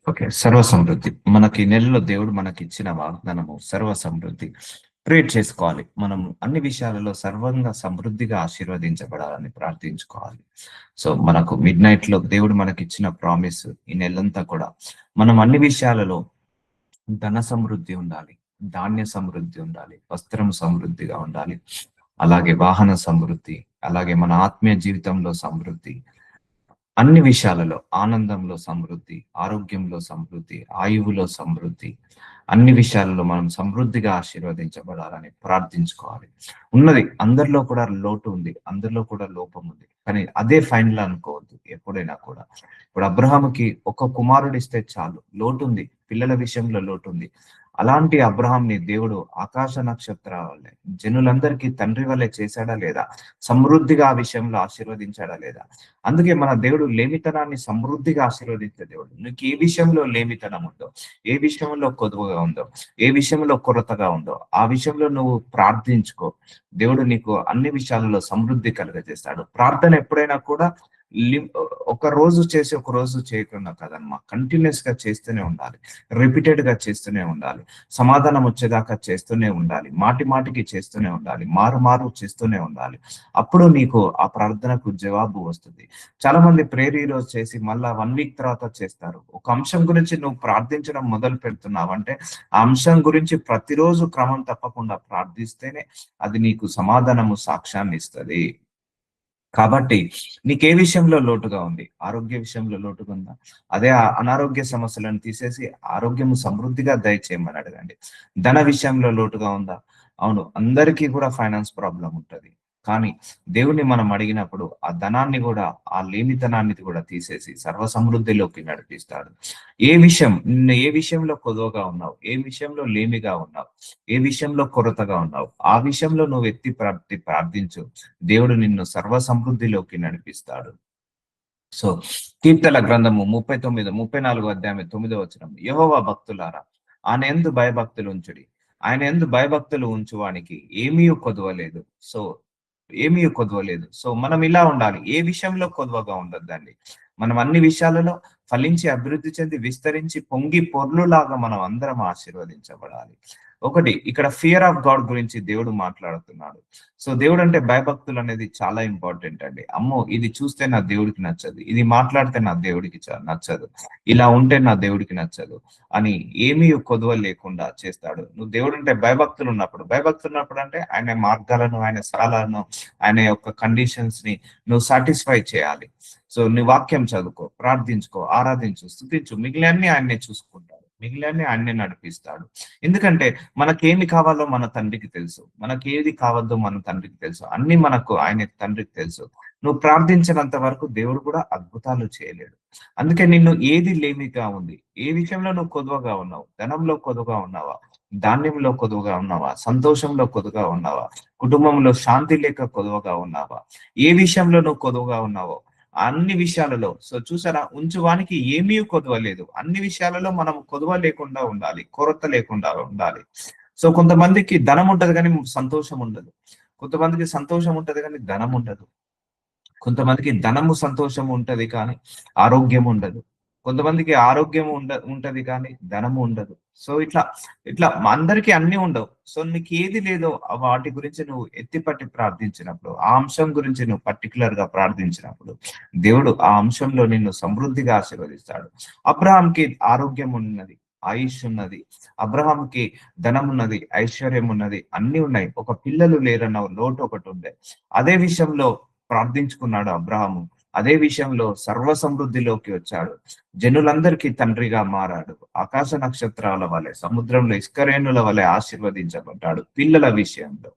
Okay. సర్వ సమృద్ధి. మనకి ఈ నెలలో దేవుడు మనకిచ్చిన వాగ్దానము సర్వ సమృద్ధి. ప్రేర్ చేసుకోవాలి. మనం అన్ని విషయాలలో సర్వంగా సమృద్ధిగా ఆశీర్వదించబడాలని ప్రార్థించుకోవాలి. సో, మనకు మిడ్‌నైట్‌లో దేవుడు మనకిచ్చిన ప్రామిస్ ఈ నెలంతా కూడా మనం అన్ని విషయాలలో ధన సమృద్ధి ఉండాలి. ధాన్య సమృద్ధి ఉండాలి. వస్త్రం సమృద్ధిగా ఉండాలి. అలాగే వాహన సమృద్ధి, అలాగే మన ఆత్మీయ జీవితంలో సమృద్ధి. అన్ని విషయాలలో ఆనందంలో సమృద్ధి, ఆరోగ్యంలో సమృద్ధి, ఆయువులో సమృద్ధి, అన్ని విషయాలలో మనం సమృద్ధిగా ఆశీర్వదించబడాలని ప్రార్థించుకోవాలి. ఉన్నది అందరిలో కూడా లోటు ఉంది. అందరిలో కూడా లోపం ఉంది. కానీ అదే ఫైనల్ అనుకోవద్దు ఎప్పుడైనా కూడా. ఇప్పుడు అబ్రహాముకి ఒక కుమారుడిస్తే చాలు. లోటుంది. పిల్లల విషయంలో లోటుంది. అలాంటి అబ్రహాంని దేవుడు ఆకాశ నక్షత్రాల వల్లే జనులందరికీ తండ్రి వల్లే చేశాడా లేదా? సమృద్ధిగా ఆ విషయంలో ఆశీర్వదించాడా లేదా? అందుకే మన దేవుడు లేమితనాన్ని సమృద్ధిగా ఆశీర్వదించే దేవుడు. నీకు ఏ విషయంలో లేమితనం ఉందో, ఏ విషయంలో కొదువుగా ఉందో, ఏ విషయంలో కొరతగా ఉందో, ఆ విషయంలో నువ్వు ప్రార్థించుకో. దేవుడు నీకు అన్ని విషయాలలో సమృద్ధి కలుగజేస్తాడు. ప్రార్థన ఎప్పుడైనా కూడా లిమ్ ఒక రోజు చేసి ఒక రోజు చేయకుండా కదమ్మా. కంటిన్యూస్ గా చేస్తూనే ఉండాలి. రిపీటెడ్ గా చేస్తూనే ఉండాలి. సమాధానం వచ్చేదాకా చేస్తూనే ఉండాలి. మాటి మాటికి చేస్తూనే ఉండాలి. మారు మారు చేస్తూనే ఉండాలి. అప్పుడు నీకు ఆ ప్రార్థనకు జవాబు వస్తుంది. చాలా మంది ప్రేయర్ ఈ రోజు చేసి మళ్ళా 1 వీక్ తర్వాత చేస్తారు. ఒక అంశం గురించి నువ్వు ప్రార్థించడం మొదలు పెడుతున్నావంటే ఆ అంశం గురించి ప్రతిరోజు క్రమం తప్పకుండా ప్రార్థిస్తేనే అది నీకు సమాధానము సాక్ష్యాన్ని ఇస్తది. కాబట్టి నీకే విషయంలో లోటుగా ఉంది? ఆరోగ్య విషయంలో లోటుగా ఉందా? అదే అనారోగ్య సమస్యలను తీసేసి ఆరోగ్యము సమృద్ధిగా దయచేయమని అడగండి. ధన విషయంలో లోటుగా ఉందా? అవును. అందరికీ కూడా ఫైనాన్స్ ప్రాబ్లమ్ ఉంటది. కానీ దేవుడిని మనం అడిగినప్పుడు ఆ ధనాన్ని కూడా, ఆ లేమితనాన్ని కూడా తీసేసి సర్వ సమృద్ధిలోకి నడిపిస్తాడు. ఏ విషయంలో కొదువగా ఉన్నావు? ఏ విషయంలో లేమిగా ఉన్నావు? ఏ విషయంలో కొరతగా ఉన్నావు? ఆ విషయంలో నువ్వు ఎత్తి ప్రార్థించు. దేవుడు నిన్ను సర్వ సమృద్ధిలోకి నడిపిస్తాడు. సో, కీర్తనల గ్రంథము 39, 34 అధ్యాయం 9 వచనం. యెహోవా భక్తులారా, ఆయన యందు భయభక్తులు ఉంచుడి. ఆయన యందు భయభక్తులు ఉంచువానికి ఏమీయు కొదువలేదు. సో, ఏమీ కొదవలేదు. సో, మనం ఇలా ఉండాలి. ఏ విషయంలో కొదవగా ఉండొద్దండి. మనం అన్ని విషయాలలో ఫలించి, అభివృద్ధి చెంది, విస్తరించి, పొంగి పొర్లులాగా మనం అందరం ఆశీర్వదించబడాలి. ఒకటి ఇక్కడ ఫియర్ ఆఫ్ గాడ్ గురించి దేవుడు మాట్లాడుతున్నాడు. సో, దేవుడు అంటే భయభక్తులు అనేది చాలా ఇంపార్టెంట్ అండి. అమ్మో! ఇది చూస్తే నా దేవుడికి నచ్చదు. ఇది మాట్లాడితే నా దేవుడికి నచ్చదు. ఇలా ఉంటే నా దేవుడికి నచ్చదు అని ఏమీ కొదువ లేకుండా చేస్తాడు. నువ్వు దేవుడు అంటే భయభక్తులు ఉన్నప్పుడు అంటే ఆయన మార్గాలను, ఆయన స్థలాలను, ఆయన యొక్క కండిషన్స్ ని నువ్వు సాటిస్ఫై చేయాలి. సో, నీ వాక్యం చదువుకో, ప్రార్థించుకో, ఆరాధించు, స్తుతించు. మిగిలినన్ని ఆయన్నే చూసుకుంటాడు. మిగిలినన్ని ఆయన్నే నడిపిస్తాడు. ఎందుకంటే మనకేమి కావాలో మన తండ్రికి తెలుసు. మనకేది కావద్దో మన తండ్రికి తెలుసు. అన్ని మనకు ఆయన తండ్రికి తెలుసు. నువ్వు ప్రార్థించినంత వరకు దేవుడు కూడా అద్భుతాలు చేయలేడు. అందుకే నిన్ను ఏది లేమిగా ఉంది? ఏ విషయంలో నువ్వు కొదువగా ఉన్నావు? ధనంలో కొదువగా ఉన్నావా? ధాన్యంలో కొదువగా ఉన్నావా? సంతోషంలో కొదువగా ఉన్నావా? కుటుంబంలో శాంతి లేక కొదువగా ఉన్నావా? ఏ విషయంలో నువ్వు కొదువగా ఉన్నావో అన్ని విషయాలలో సో చూసారా, ఉంచువానికి ఏమీ కొదువ లేదు. అన్ని విషయాలలో మనం కొదువ లేకుండా ఉండాలి. కొరత లేకుండా ఉండాలి. సో కొంతమందికి ధనం ఉంటది కానీ సంతోషం ఉండదు. కొంతమందికి సంతోషం ఉంటది కానీ ధనం ఉండదు. కొంతమందికి ధనము సంతోషం ఉంటది కానీ ఆరోగ్యం ఉండదు. కొంతమందికి ఆరోగ్యం ఉంటది కానీ ధనము ఉండదు. సో ఇట్లా అందరికీ అన్ని ఉండవు. సో నీకు ఏది లేదో వాటి గురించి నువ్వు ఎత్తిపట్టి ప్రార్థించినప్పుడు, ఆ అంశం గురించి నువ్వు పర్టికులర్ గా ప్రార్థించినప్పుడు దేవుడు ఆ అంశంలో నిన్ను సమృద్ధిగా ఆశీర్వదిస్తాడు. అబ్రహాంకి ఆరోగ్యం ఉన్నది, ఆయుష్ ఉన్నది. అబ్రహాంకి ధనం ఉన్నది, ఐశ్వర్యం ఉన్నది, అన్ని ఉన్నాయి. ఒక పిల్లలు లేరన్న లోటు ఒకటి ఉండే. అదే విషయంలో ప్రార్థించుకున్నాడు అబ్రహాము. అదే విషయంలో సర్వ సమృద్ధిలోకి వచ్చాడు. జనులందరికీ తండ్రిగా మారాడు. ఆకాశ నక్షత్రాల వలె, సముద్రంలో ఇస్కరేణుల వలె ఆశీర్వదించబడ్డాడు పిల్లల విషయంలో.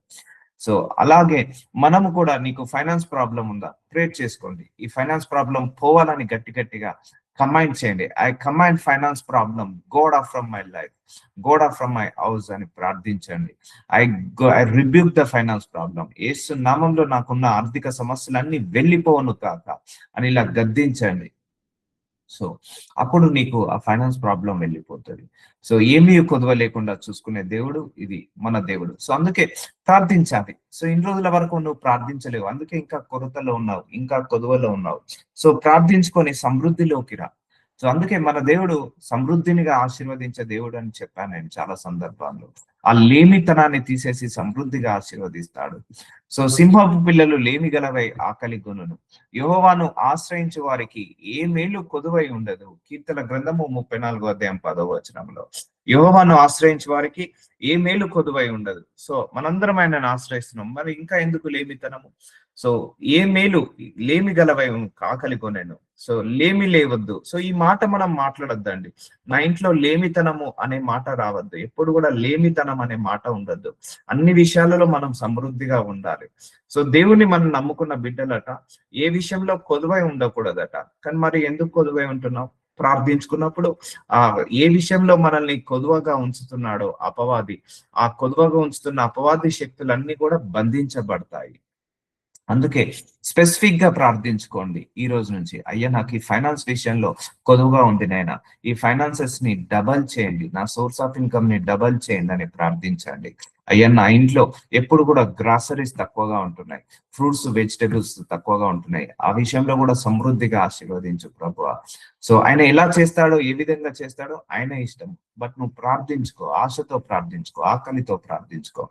సో అలాగే మనము కూడా, నీకు ఫైనాన్స్ ప్రాబ్లం ఉందా? ప్రేర్ చేసుకోండి. ఈ ఫైనాన్స్ ప్రాబ్లం పోవాలని గట్టిగా కమాండ్ చేయండి. I command finance problem goad off from my life, goad off from my house అని ప్రార్థించండి. I rebuke the finance problem. యేసు నామంలో నాకున్న ఆర్థిక సమస్యలన్నీ వెళ్ళిపోవను కాక అని ఇలా గద్దించండి. సో అప్పుడు నీకు ఆ ఫైనాన్స్ ప్రాబ్లం వెళ్ళిపోతుంది. సో ఏమీ కొదువ లేకుండా చూసుకునే దేవుడు ఇది మన దేవుడు. సో అందుకే ప్రార్థించాలి. సో ఇన్ని రోజుల వరకు నువ్వు ప్రార్థించలేవు, అందుకే ఇంకా కొరతలో ఉన్నావు, ఇంకా కొదువలో ఉన్నావు. సో ప్రార్థించుకొని సమృద్ధిలోకి రా. సో అందుకే మన దేవుడు సమృద్ధినిగా ఆశీర్వదించే దేవుడు అని చెప్పాను నేను చాలా సందర్భాల్లో. ఆ లేమితనాన్ని తీసేసి సమృద్ధిగా ఆశీర్వదిస్తాడు. సో సింహపు పిల్లలు లేమి గలవై ఆకలి గొనును, యెహోవాను ఆశ్రయించు వారికి ఏ మేలు కొదువై ఉండదు. కీర్తన గ్రంథము 34 అధ్యాయం 10వ వచనంలో యెహోవాను ఆశ్రయించే వారికి ఏ మేలు కొదువై ఉండదు. సో మనందరం ఆయనను ఆశ్రయిస్తున్నాం, మరి ఇంకా ఎందుకు లేమితనము? సో ఏ మేలు లేమి గలవై ఆకలి కొనెను. సో లేమి లేవద్దు. సో ఈ మాట మనం మాట్లాడొద్దండి. నా ఇంట్లో లేమితనము అనే మాట రావద్దు. ఎప్పుడు కూడా లేమితనం అనే మాట ఉండద్దు. అన్ని విషయాలలో మనం సమృద్ధిగా ఉండాలి. సో దేవుణ్ణి మనం నమ్ముకున్న బిడ్డలట ఏ విషయంలో కొదువై ఉండకూడదట. కానీ మరి ఎందుకు కొదువై ఉంటున్నాం? ప్రార్థించుకున్నప్పుడు ఆ ఏ విషయంలో మనల్ని కొదువగా ఉంచుతున్నాడో అపవాది, ఆ కొదువగా ఉంచుతున్న అపవాది శక్తులన్నీ కూడా బంధించబడతాయి. అందుకే స్పెసిఫిక్ గా ప్రార్థించుకోండి ఈ రోజు నుంచి. అయ్యా నాకు ఈ ఫైనాన్స్ విషయంలో కొదువుగా ఉంది నాయనా, ఈ ఫైనాన్సెస్ ని డబల్ చేయండి, నా సోర్స్ ఆఫ్ ఇన్కమ్ ని డబల్ చేయండి అని ప్రార్థించండి. అయ్యా నా ఇంట్లో ఎప్పుడు కూడా గ్రాసరీస్ తక్కువగా ఉంటున్నాయి, ఫ్రూట్స్ వెజిటబుల్స్ తక్కువగా ఉంటున్నాయి, ఆ విషయంలో కూడా సమృద్ధిగా ఆశీర్వదించు ప్రభువా. సో ఆయన ఎలా చేస్తాడో, ఏ విధంగా చేస్తాడో ఆయన ఇష్టం. బట్ నువ్వు ప్రార్థించుకో, ఆశతో ప్రార్థించుకో, ఆకలితో ప్రార్థించుకో,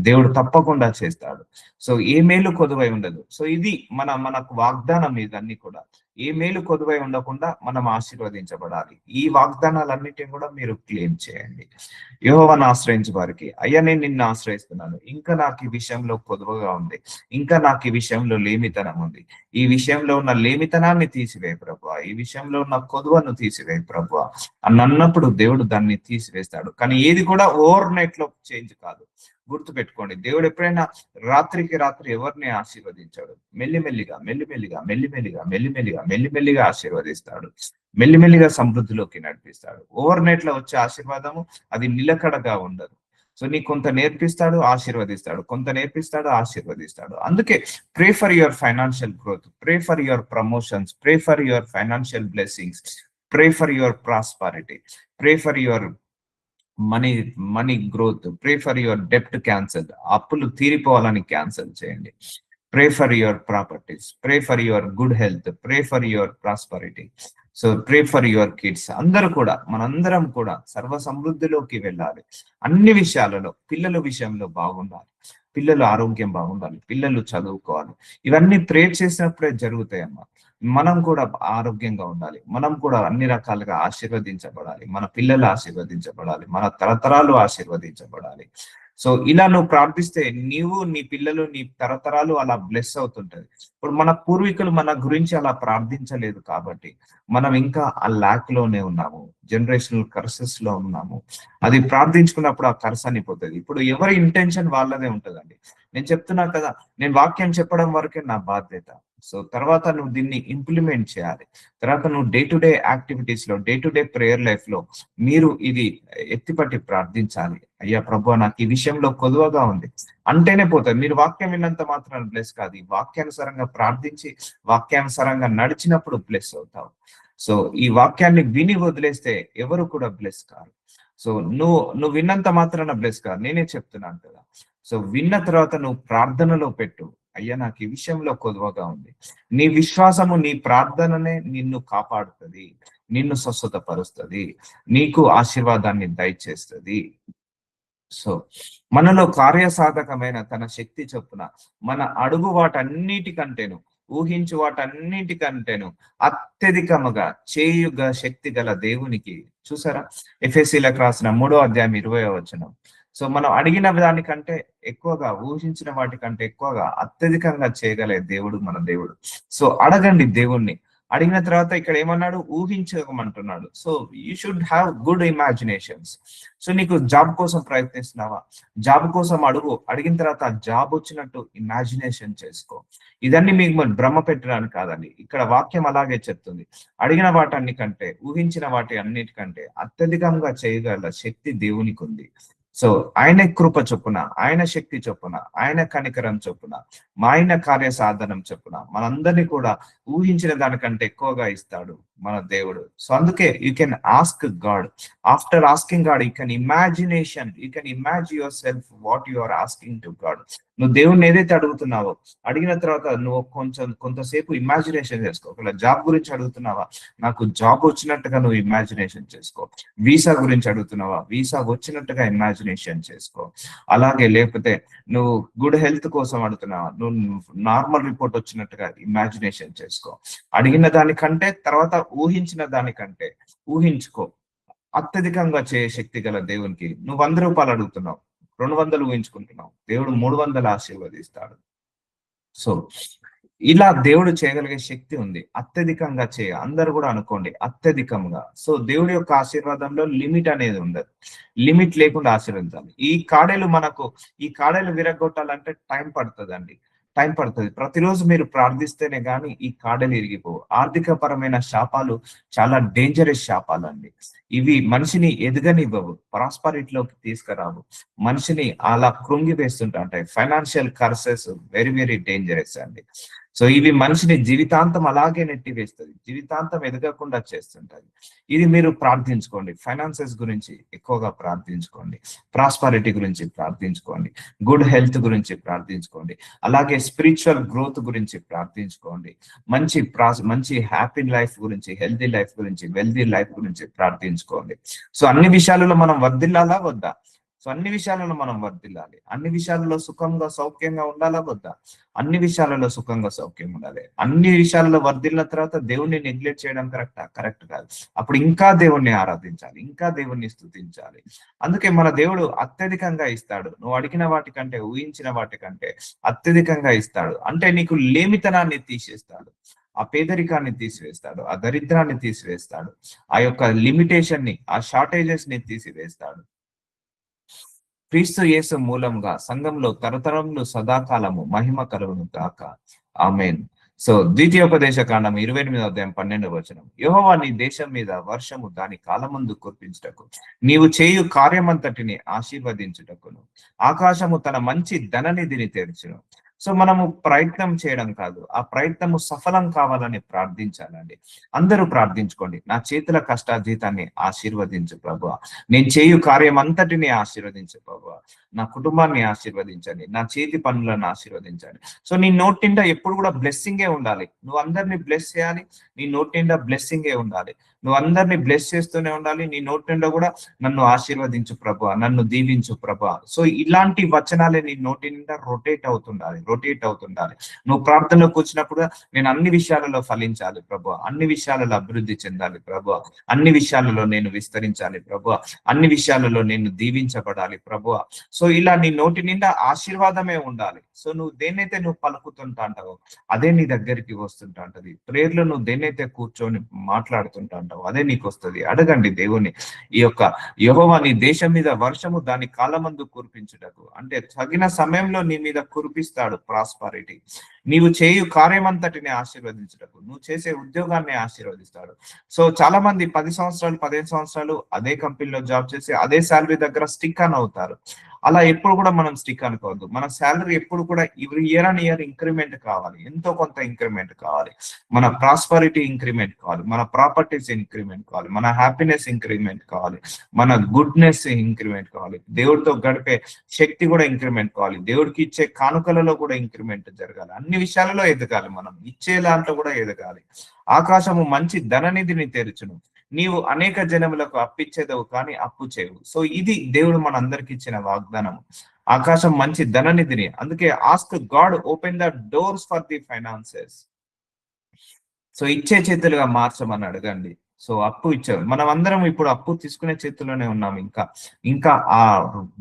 దేవుడు తప్పకుండా చేస్తాడు. సో ఏ మేలు కొదువై ఉండదు. సో ఇది మనకు వాగ్దానం. ఇదన్నీ కూడా ఏ మేలు కొదువై ఉండకుండా మనం ఆశీర్వదించబడాలి. ఈ వాగ్దానాలన్నిటిని కూడా మీరు క్లెయిమ్ చేయండి. యెహోవాను ఆశ్రయించే వారికి, అయ్యా నేను నిన్ను ఆశ్రయిస్తున్నాను, ఇంకా నాకు ఈ విషయంలో కొదువగా ఉంది, ఇంకా నాకు ఈ విషయంలో లేమితనం ఉంది, ఈ విషయంలో ఉన్న లేమితనాన్ని తీసివేయి ప్రభువా, ఈ విషయంలో ఉన్న కొదువను తీసివేయి ప్రభువా అని అన్నప్పుడు దేవుడు దాన్ని తీసివేస్తాడు. కానీ ఏది కూడా ఓవర్ నైట్ లో చేంజ్ కాదు. గుర్తు పెట్టుకోండి, దేవుడు ఎప్పుడైనా రాత్రికి రాత్రి ఎవరిని ఆశీర్వదించాడు? మెల్లిమెల్లిగా మెల్లిమెల్లిగా మెల్లిమెల్లిగా మెల్లిమెల్లిగా మెల్లిమెల్లిగా ఆశీర్వదిస్తాడు, మెల్లిమెల్లిగా సమృద్ధిలోకి నడిపిస్తాడు. ఓవర్ నైట్ లో వచ్చే ఆశీర్వాదము అది నిలకడగా ఉండదు. సో నీకు కొంత నేర్పిస్తాడు, ఆశీర్వదిస్తాడు, కొంత నేర్పిస్తాడు, ఆశీర్వదిస్తాడు. అందుకే pray for your financial growth, pray for your promotions, pray for your financial blessings, pray for your prosperity, pray for your money money growth, pray for your డెప్ట్ క్యాన్సల్, అప్పులు తీరిపోవాలని క్యాన్సల్ చేయండి. Pray for your properties, pray for your good health, pray for your prosperity. So pray for your kids. అందరూ కూడా మనందరం కూడా సర్వ సమృద్ధిలోకి వెళ్ళాలి. అన్ని విషయాలలో పిల్లల విషయంలో బాగుండాలి, పిల్లల ఆరోగ్యం బాగుండాలి, పిల్లలు చదువుకోవాలి. ఇవన్నీ ప్రే చేసినప్పుడే జరుగుతాయమ్మా. మనం కూడా ఆరోగ్యంగా ఉండాలి, మనం కూడా అన్ని రకాలుగా ఆశీర్వదించబడాలి, మన పిల్లలు ఆశీర్వదించబడాలి, మన తరతరాలు ఆశీర్వదించబడాలి. సో ఇలా నువ్వు ప్రార్థిస్తే నీవు, నీ పిల్లలు, నీ తరతరాలు అలా బ్లెస్ అవుతుంటది. ఇప్పుడు మన పూర్వీకులు మన గురించి అలా ప్రార్థించలేదు కాబట్టి మనం ఇంకా ఆ ల్యాక్ లోనే ఉన్నాము, జనరేషనల్ కర్సెస్ లో ఉన్నాము. అది ప్రార్థించుకున్నప్పుడు ఆ కర్స్ అనిపోతుంది. ఇప్పుడు ఎవరి ఇంటెన్షన్ వాళ్ళదే ఉంటదండి. నేను చెప్తున్నా కదా, నేను వాక్యం చెప్పడం వరకే నా బాధ్యత. సో తర్వాత నువ్వు దీన్ని ఇంప్లిమెంట్ చేయాలి. తర్వాత నువ్వు డే టు డే యాక్టివిటీస్ లో, day to day prayer life లో మీరు ఇది ఎత్తిపట్టి ప్రార్థించాలి. అయ్యా ప్రభు నాకు ఈ విషయంలో కొదువగా ఉంది అంటేనే పోతుంది. మీరు వాక్యం విన్నంత మాత్రాన బ్లెస్ కాదు, ఈ వాక్యానుసారంగా ప్రార్థించి వాక్యానుసారంగా నడిచినప్పుడు బ్లెస్ అవుతావు. సో ఈ వాక్యాన్ని విని వదిలేస్తే ఎవరు కూడా బ్లెస్ కారు. సో నువ్వు విన్నంత మాత్రాన బ్లెస్ కాదు, నేనే చెప్తున్నాను కదా. సో విన్న తర్వాత నువ్వు ప్రార్థనలో పెట్టు, అయ్యా నాకు ఈ విషయంలో కొదువగా ఉంది. నీ విశ్వాసము, నీ ప్రార్థననే నిన్ను కాపాడుతుంది, నిన్ను స్వస్థత పరుస్తుంది, నీకు ఆశీర్వాదాన్ని దయచేస్తుంది. సో మనలో కార్యసాధకమైన తన శక్తి చొప్పున మన అడుగు వాటన్నిటికంటేను, ఊహించు వాటన్నిటికంటేను అత్యధికముగా చేయుగ శక్తి గల దేవునికి. చూసారా, ఎఫెసీలకు రాసిన 3వ అధ్యాయం 20వ వచనం. సో మనం అడిగిన దానికంటే ఎక్కువగా, ఊహించిన వాటికంటే ఎక్కువగా అత్యధికంగా చేయగలే దేవుడు మన దేవుడు. సో అడగండి దేవుణ్ణి. అడిగిన తర్వాత ఇక్కడ ఏమన్నాడు? ఊహించమంటున్నాడు. So you should have good imaginations. సో నీకు జాబ్ కోసం ప్రయత్నిస్తున్నావా? జాబ్ కోసం అడుగు, అడిగిన తర్వాత ఆ జాబ్ వచ్చినట్టు ఇమాజినేషన్ చేసుకో. ఇదన్నీ మీకు భ్రమ పెట్టడానికి కాదండి, ఇక్కడ వాక్యం అలాగే చెప్తుంది. అడిగిన వాటన్నికంటే, ఊహించిన వాటి అన్నిటికంటే అత్యధికంగా చేయగల శక్తి దేవునికి ఉంది. సో ఆయన కృప చొప్పున, ఆయన శక్తి చొప్పున, ఆయన కనికరం చొప్పున, ఆయన కార్య సాధనం చొప్పున మనందరినీ కూడా ఊహించిన దానికంటే ఎక్కువగా ఇస్తాడు. మన దేవుడు. సో అందుకే you can ask God. After asking God you can imagine yourself what you are asking to God. నువ్వు దేవుణ్ణి ఏదైతే అడుగుతున్నావో, అడిగిన తర్వాత నువ్వు కొంతసేపు ఇమాజినేషన్ చేసుకో. ఒకవేళ జాబ్ గురించి అడుగుతున్నావా, నాకు జాబ్ వచ్చినట్టుగా నువ్వు ఇమాజినేషన్ చేసుకో. వీసా గురించి అడుగుతున్నావా, వీసా వచ్చినట్టుగా ఇమాజినేషన్ చేసుకో. అలాగే లేకపోతే నువ్వు గుడ్ హెల్త్ కోసం అడుగుతున్నావా, నువ్వు నార్మల్ రిపోర్ట్ వచ్చినట్టుగా ఇమాజినేషన్ చేసుకో. అడిగిన దానికంటే తర్వాత ఊహించిన దానికంటే ఊహించుకో. అత్యధికంగా చేయ శక్తి గల దేవునికి నువ్వు 100 రూపాయలు అడుగుతున్నావు, 200 ఊహించుకుంటున్నావు, దేవుడు 300 ఆశీర్వదిస్తాడు. సో ఇలా దేవుడు చేయగలిగే శక్తి ఉంది. అత్యధికంగా చేయ, అందరు కూడా అనుకోండి అత్యధికంగా. సో దేవుడి యొక్క ఆశీర్వాదంలో లిమిట్ అనేది ఉండదు. లిమిట్ లేకుండా ఆశీర్వదించాలి. ఈ కాడలు విరగొట్టాలంటే టైం పడుతుందండి. టైం పడుతుంది. ప్రతిరోజు మీరు ప్రార్థిస్తేనే గాని ఈ కాడలు ఇరిగిపోవు. ఆర్థిక పరమైన శాపాలు చాలా డేంజరస్ శాపాలండి. ఇవి మనిషిని ఎదగనివ్వవు, ప్రాస్పరిటీలోకి తీసుకురావు, మనిషిని అలా కృంగి వేస్తుంటాయి. Financial curses very very dangerous అండి. సో ఇవి మనిషిని జీవితాంతం అలాగే నెట్టివేస్తుంది, జీవితాంతం ఎదగకుండా చేస్తుంటది. ఇది మీరు ప్రార్థించుకోండి. ఫైనాన్సెస్ గురించి ఎక్కువగా ప్రార్థించుకోండి, ప్రాస్పరిటీ గురించి ప్రార్థించుకోండి, గుడ్ హెల్త్ గురించి ప్రార్థించుకోండి, అలాగే స్పిరిచువల్ గ్రోత్ గురించి ప్రార్థించుకోండి, మంచి హ్యాపీ లైఫ్ గురించి, హెల్తీ లైఫ్ గురించి, వెల్తీ లైఫ్ గురించి ప్రార్థించుకోండి. సో అన్ని విషయాలలో మనం వర్ధిల్లాలా వద్దా? సో అన్ని విషయాలలో మనం వర్ధిల్లాలి. అన్ని విషయాలలో సుఖంగా సౌఖ్యంగా ఉండాలా వద్దా? అన్ని విషయాలలో సుఖంగా సౌఖ్యం ఉండాలి. అన్ని విషయాలలో వర్ధిల్లిన తర్వాత దేవుణ్ణి నెగ్లెక్ట్ చేయడం కరెక్ట్ కాదు. అప్పుడు ఇంకా దేవుణ్ణి ఆరాధించాలి, ఇంకా దేవుణ్ణి స్తుతించాలి. అందుకే మన దేవుడు అత్యధికంగా ఇస్తాడు. నువ్వు అడిగిన వాటికంటే, ఊహించిన వాటికంటే అత్యధికంగా ఇస్తాడు. అంటే నీకు లేమితనాన్ని తీసేస్తాడు, ఆ పేదరికాన్ని తీసివేస్తాడు, ఆ దరిద్రాన్ని తీసివేస్తాడు, ఆ యొక్క లిమిటేషన్ ని, ఆ షార్టేజెస్ ని తీసివేస్తాడు. క్రీస్తు యేసు మూలంగా సంఘంలో తరతరములు సదాకాలము మహిమ కలుగును గాక. ఆమేన్. సో ద్వితీయోపదేశ కాండం 28వ అధ్యాయం 12వ వచనం. యెహోవా నీ దేశం మీద వర్షము దాని కాలమందు కురిపించుటకు, నీవు చేయు కార్యమంతటిని ఆశీర్వదించుటకును, ఆకాశము తన మంచి ధననిధిని తెరచును. సో మనము ప్రయత్నం చేయడం కాదు, ఆ ప్రయత్నము సఫలం కావాలని ప్రార్థించాలండి. అందరూ ప్రార్థించుకోండి. నా చేతుల కష్టార్జితాన్ని ఆశీర్వదించు ప్రభువా, నేను చేయు కార్యం అంతటిని ఆశీర్వదించు ప్రభువా, నా కుటుంబాన్ని ఆశీర్వదించండి, నా చేతి పనులను ఆశీర్వదించండి. సో నీ నోటి నిండా ఎప్పుడు కూడా బ్లెస్సింగే ఉండాలి. నువ్వు అందరినీ బ్లెస్ చేయాలి, నీ నోటి నిండా బ్లెస్సింగే ఉండాలి. నువ్వు అందరినీ బ్లెస్ చేస్తూనే ఉండాలి, నీ నోటి నిండా కూడా నన్ను ఆశీర్వదించు ప్రభువా, నన్ను దీవించు ప్రభువా. సో ఇలాంటి వచనాలే నీ నోటి నిండా రొటేట్ అవుతుండాలి. నువ్వు ప్రార్థనలోకి వచ్చినప్పుడు నేను అన్ని విషయాలలో ఫలించాలి ప్రభువా, అన్ని విషయాలలో అభివృద్ధి చెందాలి ప్రభువా, అన్ని విషయాలలో నేను విస్తరించాలి ప్రభువా, అన్ని విషయాలలో నేను దీవించబడాలి ప్రభువా. సో ఇలా నీ నోటి నిండా ఆశీర్వాదమే ఉండాలి. సో నువ్వు దేన్నైతే నువ్వు పలుకుతుంటా అంటావో అదే నీ దగ్గరికి వస్తుంటా ఉంటది. ప్రేయర్లో నువ్వు దేన్నైతే కూర్చొని మాట్లాడుతుంటా అంటావో అదే నీకు వస్తుంది. అడగండి దేవుని. ఈ యొక్క యెహోవా నీ దేశం మీద వర్షము దాని కాలమందు కురిపించుటకు, అంటే తగిన సమయంలో నీ మీద కురిపిస్తాడు ప్రాస్పరిటీ. నీవు చేయు కార్యమంతటిని ఆశీర్వదించుటకు, నువ్వు చేసే ఉద్యోగాన్ని ఆశీర్వదిస్తాడు. సో చాలా మంది 10 సంవత్సరాలు 15 సంవత్సరాలు అదే కంపెనీలో జాబ్ చేసి అదే శాలరీ దగ్గర స్టిక్ ఆన్ అవుతారు. అలా ఎప్పుడు కూడా మనం స్టిక్ అనుకోవద్దు. మన శాలరీ ఎప్పుడు కూడా ఇయర్ ఆన్ ఇయర్ ఇంక్రిమెంట్ కావాలి, ఎంతో కొంత ఇంక్రిమెంట్ కావాలి, మన ప్రాస్పరిటీ ఇంక్రిమెంట్ కావాలి, మన ప్రాపర్టీస్ ఇంక్రిమెంట్ కావాలి, మన హ్యాపీనెస్ ఇంక్రిమెంట్ కావాలి, మన గుడ్నెస్ ఇంక్రిమెంట్ కావాలి, దేవుడితో గడిపే శక్తి కూడా ఇంక్రిమెంట్ కావాలి, దేవుడికి ఇచ్చే కానుకలలో కూడా ఇంక్రిమెంట్ జరగాలి. అన్ని విషయాలలో ఎదగాలి, మనం ఇచ్చే దాంట్లో కూడా ఎదగాలి. ఆకాశము మంచి ధననిధిని తెరుచును, నీవు అనేక జనములకు అప్పిచ్చేదవు కానీ అప్పు చేయవు. సో ఇది దేవుడు మనందరికి ఇచ్చిన వాగ్దానం. ఆకాశం మంచి ధననిధిని. అందుకే ask God open the doors for the finances. So ఇచ్చే చేతులుగా మార్చమని అడగండి. సో అప్పు ఇచ్చారు, మనం అందరం ఇప్పుడు అప్పు తీసుకునే చేతుల్లోనే ఉన్నాం. ఇంకా ఆ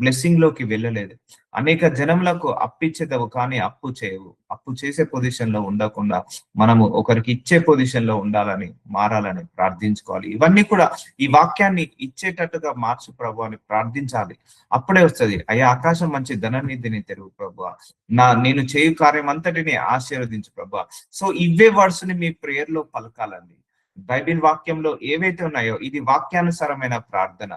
బ్లెస్సింగ్ లోకి వెళ్ళలేదు. అనేక జనములకు అప్పిచ్చేదవు కానీ అప్పు చేయవు. అప్పు చేసే పొజిషన్ లో ఉండకుండా మనము ఒకరికి ఇచ్చే పొజిషన్ లో మారాలని ప్రార్థించుకోవాలి. ఇవన్నీ కూడా ఈ వాక్యాన్ని ఇచ్చేటట్టుగా మార్చు ప్రభు అని ప్రార్థించాలి. అప్పుడే వస్తుంది. అయ్యా ఆకాశం మంచి ధననిధిని తెరువు ప్రభు, నేను చేయు కార్యం అంతటిని ఆశీర్వదించు ప్రభు. సో ఇవే వర్డ్స్ ని మీ ప్రేయర్ లో పలకాలండి. బైబిల్ వాక్యంలో ఏవైతే ఉన్నాయో ఇది వాక్యానుసారమైన ప్రార్థన.